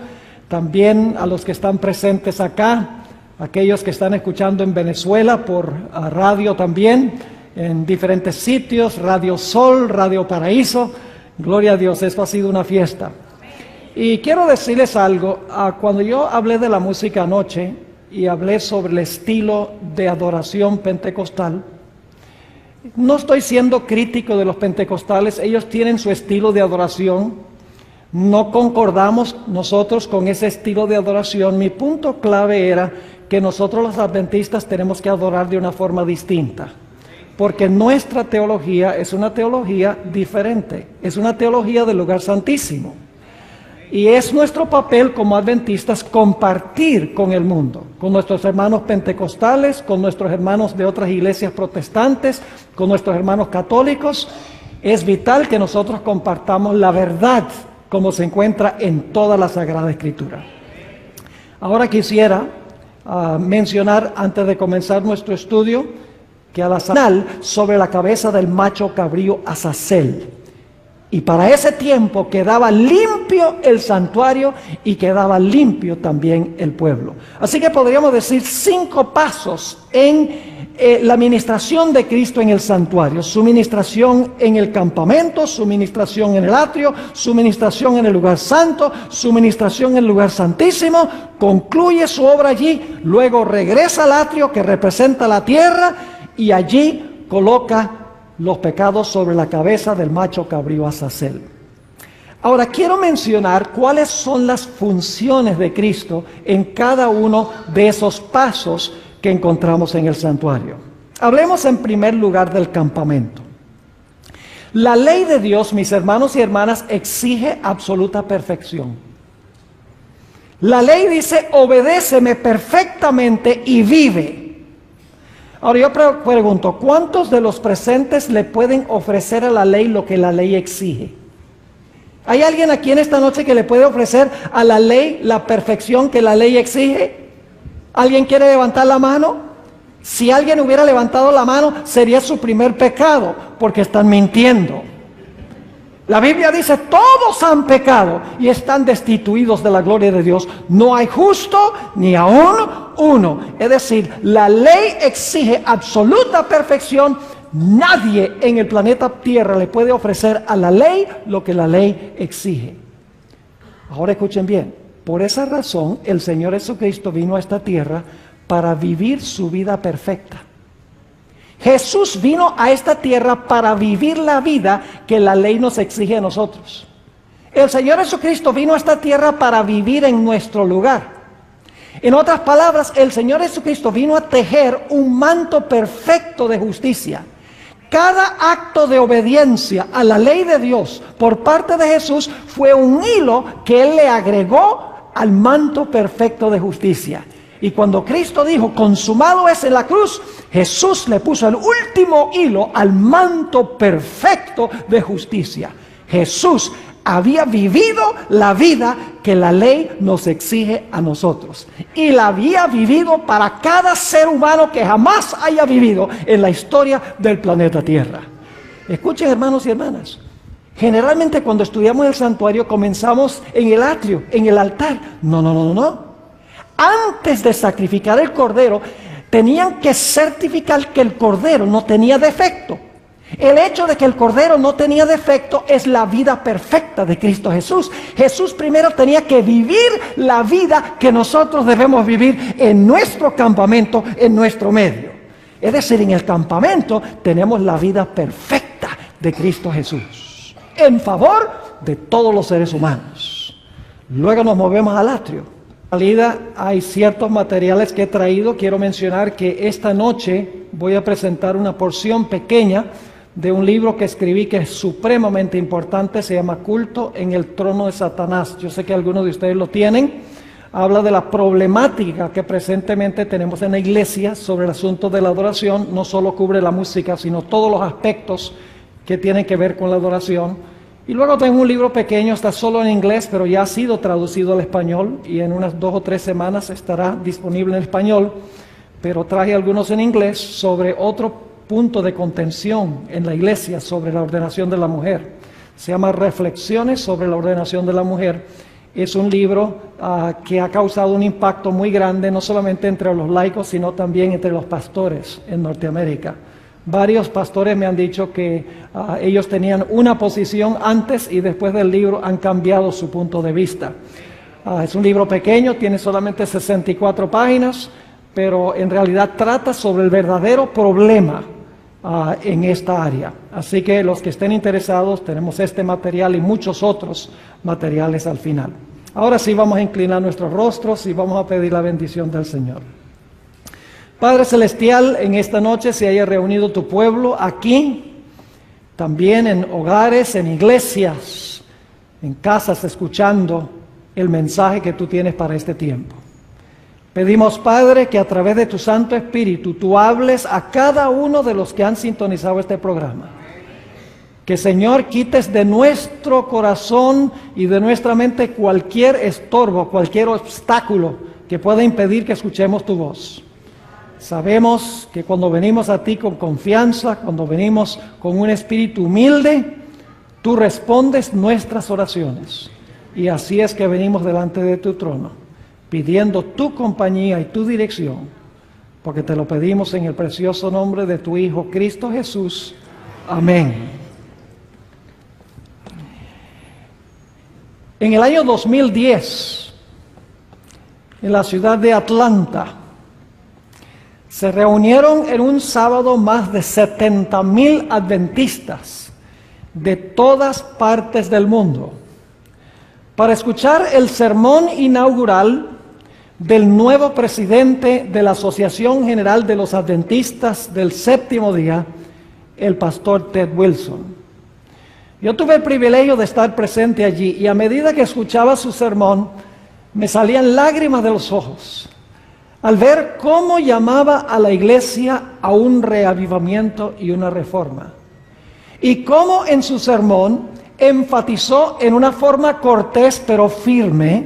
también a los que están presentes acá, aquellos que están escuchando en Venezuela por radio también, en diferentes sitios, Radio Sol, Radio Paraíso. Gloria a Dios, esto ha sido una fiesta. Y quiero decirles algo, cuando yo hablé de la música anoche, y hablé sobre el estilo de adoración pentecostal. No estoy siendo crítico de los pentecostales, ellos tienen su estilo de adoración, no concordamos nosotros con ese estilo de adoración. Mi punto clave era que nosotros los adventistas tenemos que adorar de una forma distinta, porque nuestra teología es una teología diferente, es una teología del lugar santísimo. Y es nuestro papel como adventistas compartir con el mundo, con nuestros hermanos pentecostales, con nuestros hermanos de otras iglesias protestantes, con nuestros hermanos católicos. Es vital que nosotros compartamos la verdad como se encuentra en toda la Sagrada Escritura. Ahora quisiera mencionar, antes de comenzar nuestro estudio, que a la final sobre la cabeza del macho cabrío Azazel. Y para ese tiempo quedaba limpio el santuario y quedaba limpio también el pueblo. Así que podríamos decir 5 pasos en la ministración de Cristo en el santuario. Su ministración en el campamento, su ministración en el atrio, su ministración en el lugar santo, su ministración en el lugar santísimo. Concluye su obra allí, luego regresa al atrio que representa la tierra y allí coloca los pecados sobre la cabeza del macho cabrío Azazel. Ahora quiero mencionar cuáles son las funciones de Cristo en cada uno de esos pasos que encontramos en el santuario. Hablemos en primer lugar del campamento. La ley de Dios, mis hermanos y hermanas, exige absoluta perfección. La ley dice, obedéceme perfectamente y vive. Ahora yo pregunto, ¿cuántos de los presentes le pueden ofrecer a la ley lo que la ley exige? ¿Hay alguien aquí en esta noche que le puede ofrecer a la ley la perfección que la ley exige? ¿Alguien quiere levantar la mano? Si alguien hubiera levantado la mano, sería su primer pecado, porque están mintiendo. La Biblia dice, todos han pecado y están destituidos de la gloria de Dios. No hay justo ni aún uno. Es decir, la ley exige absoluta perfección. Nadie en el planeta Tierra le puede ofrecer a la ley lo que la ley exige. Ahora escuchen bien. Por esa razón, el Señor Jesucristo vino a esta tierra para vivir su vida perfecta. Jesús vino a esta tierra para vivir la vida que la ley nos exige a nosotros. El Señor Jesucristo vino a esta tierra para vivir en nuestro lugar. En otras palabras, el Señor Jesucristo vino a tejer un manto perfecto de justicia. Cada acto de obediencia a la ley de Dios por parte de Jesús fue un hilo que Él le agregó al manto perfecto de justicia. Y cuando Cristo dijo, consumado es en la cruz, Jesús le puso el último hilo al manto perfecto de justicia. Jesús había vivido la vida que la ley nos exige a nosotros. Y la había vivido para cada ser humano que jamás haya vivido en la historia del planeta Tierra. Escuchen, hermanos y hermanas. Generalmente cuando estudiamos el santuario comenzamos en el atrio, en el altar. No. Antes de sacrificar el cordero, tenían que certificar que el cordero no tenía defecto. El hecho de que el cordero no tenía defecto es la vida perfecta de Cristo Jesús. Jesús primero tenía que vivir la vida que nosotros debemos vivir en nuestro campamento, en nuestro medio. Es decir, en el campamento tenemos la vida perfecta de Cristo Jesús, en favor de todos los seres humanos. Luego nos movemos al atrio. En salida hay ciertos materiales que he traído. Quiero mencionar que esta noche voy a presentar una porción pequeña de un libro que escribí que es supremamente importante. Se llama Culto en el Trono de Satanás. Yo sé que algunos de ustedes lo tienen. Habla de la problemática que presentemente tenemos en la iglesia sobre el asunto de la adoración. No solo cubre la música, sino todos los aspectos que tienen que ver con la adoración. Y luego tengo un libro pequeño, está solo en inglés, pero ya ha sido traducido al español y en unas 2 o 3 semanas estará disponible en español. Pero traje algunos en inglés sobre otro punto de contención en la iglesia sobre la ordenación de la mujer. Se llama Reflexiones sobre la ordenación de la mujer. Es un libro que ha causado un impacto muy grande, no solamente entre los laicos, sino también entre los pastores en Norteamérica. Varios pastores me han dicho que ellos tenían una posición antes y después del libro han cambiado su punto de vista. Es un libro pequeño, tiene solamente 64 páginas, pero en realidad trata sobre el verdadero problema en esta área. Así que los que estén interesados, tenemos este material y muchos otros materiales al final. Ahora sí vamos a inclinar nuestros rostros y vamos a pedir la bendición del Señor. Padre Celestial, en esta noche se haya reunido tu pueblo aquí, también en hogares, en iglesias, en casas, escuchando el mensaje que tú tienes para este tiempo. Pedimos, Padre, que a través de tu Santo Espíritu tú hables a cada uno de los que han sintonizado este programa. Que, Señor, quites de nuestro corazón y de nuestra mente cualquier estorbo, cualquier obstáculo que pueda impedir que escuchemos tu voz. Sabemos que cuando venimos a ti con confianza, cuando venimos con un espíritu humilde, tú respondes nuestras oraciones. Y así es que venimos delante de tu trono, pidiendo tu compañía y tu dirección, porque te lo pedimos en el precioso nombre de tu Hijo Cristo Jesús. Amén. En el año 2010, en la ciudad de Atlanta, se reunieron en un sábado más de 70,000 adventistas de todas partes del mundo para escuchar el sermón inaugural del nuevo presidente de la Asociación General de los Adventistas del Séptimo Día, el pastor Ted Wilson. Yo tuve el privilegio de estar presente allí y a medida que escuchaba su sermón me salían lágrimas de los ojos al ver cómo llamaba a la iglesia a un reavivamiento y una reforma. Y cómo en su sermón enfatizó en una forma cortés pero firme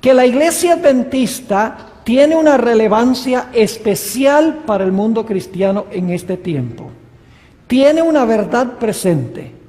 que la Iglesia Adventista tiene una relevancia especial para el mundo cristiano en este tiempo. Tiene una verdad presente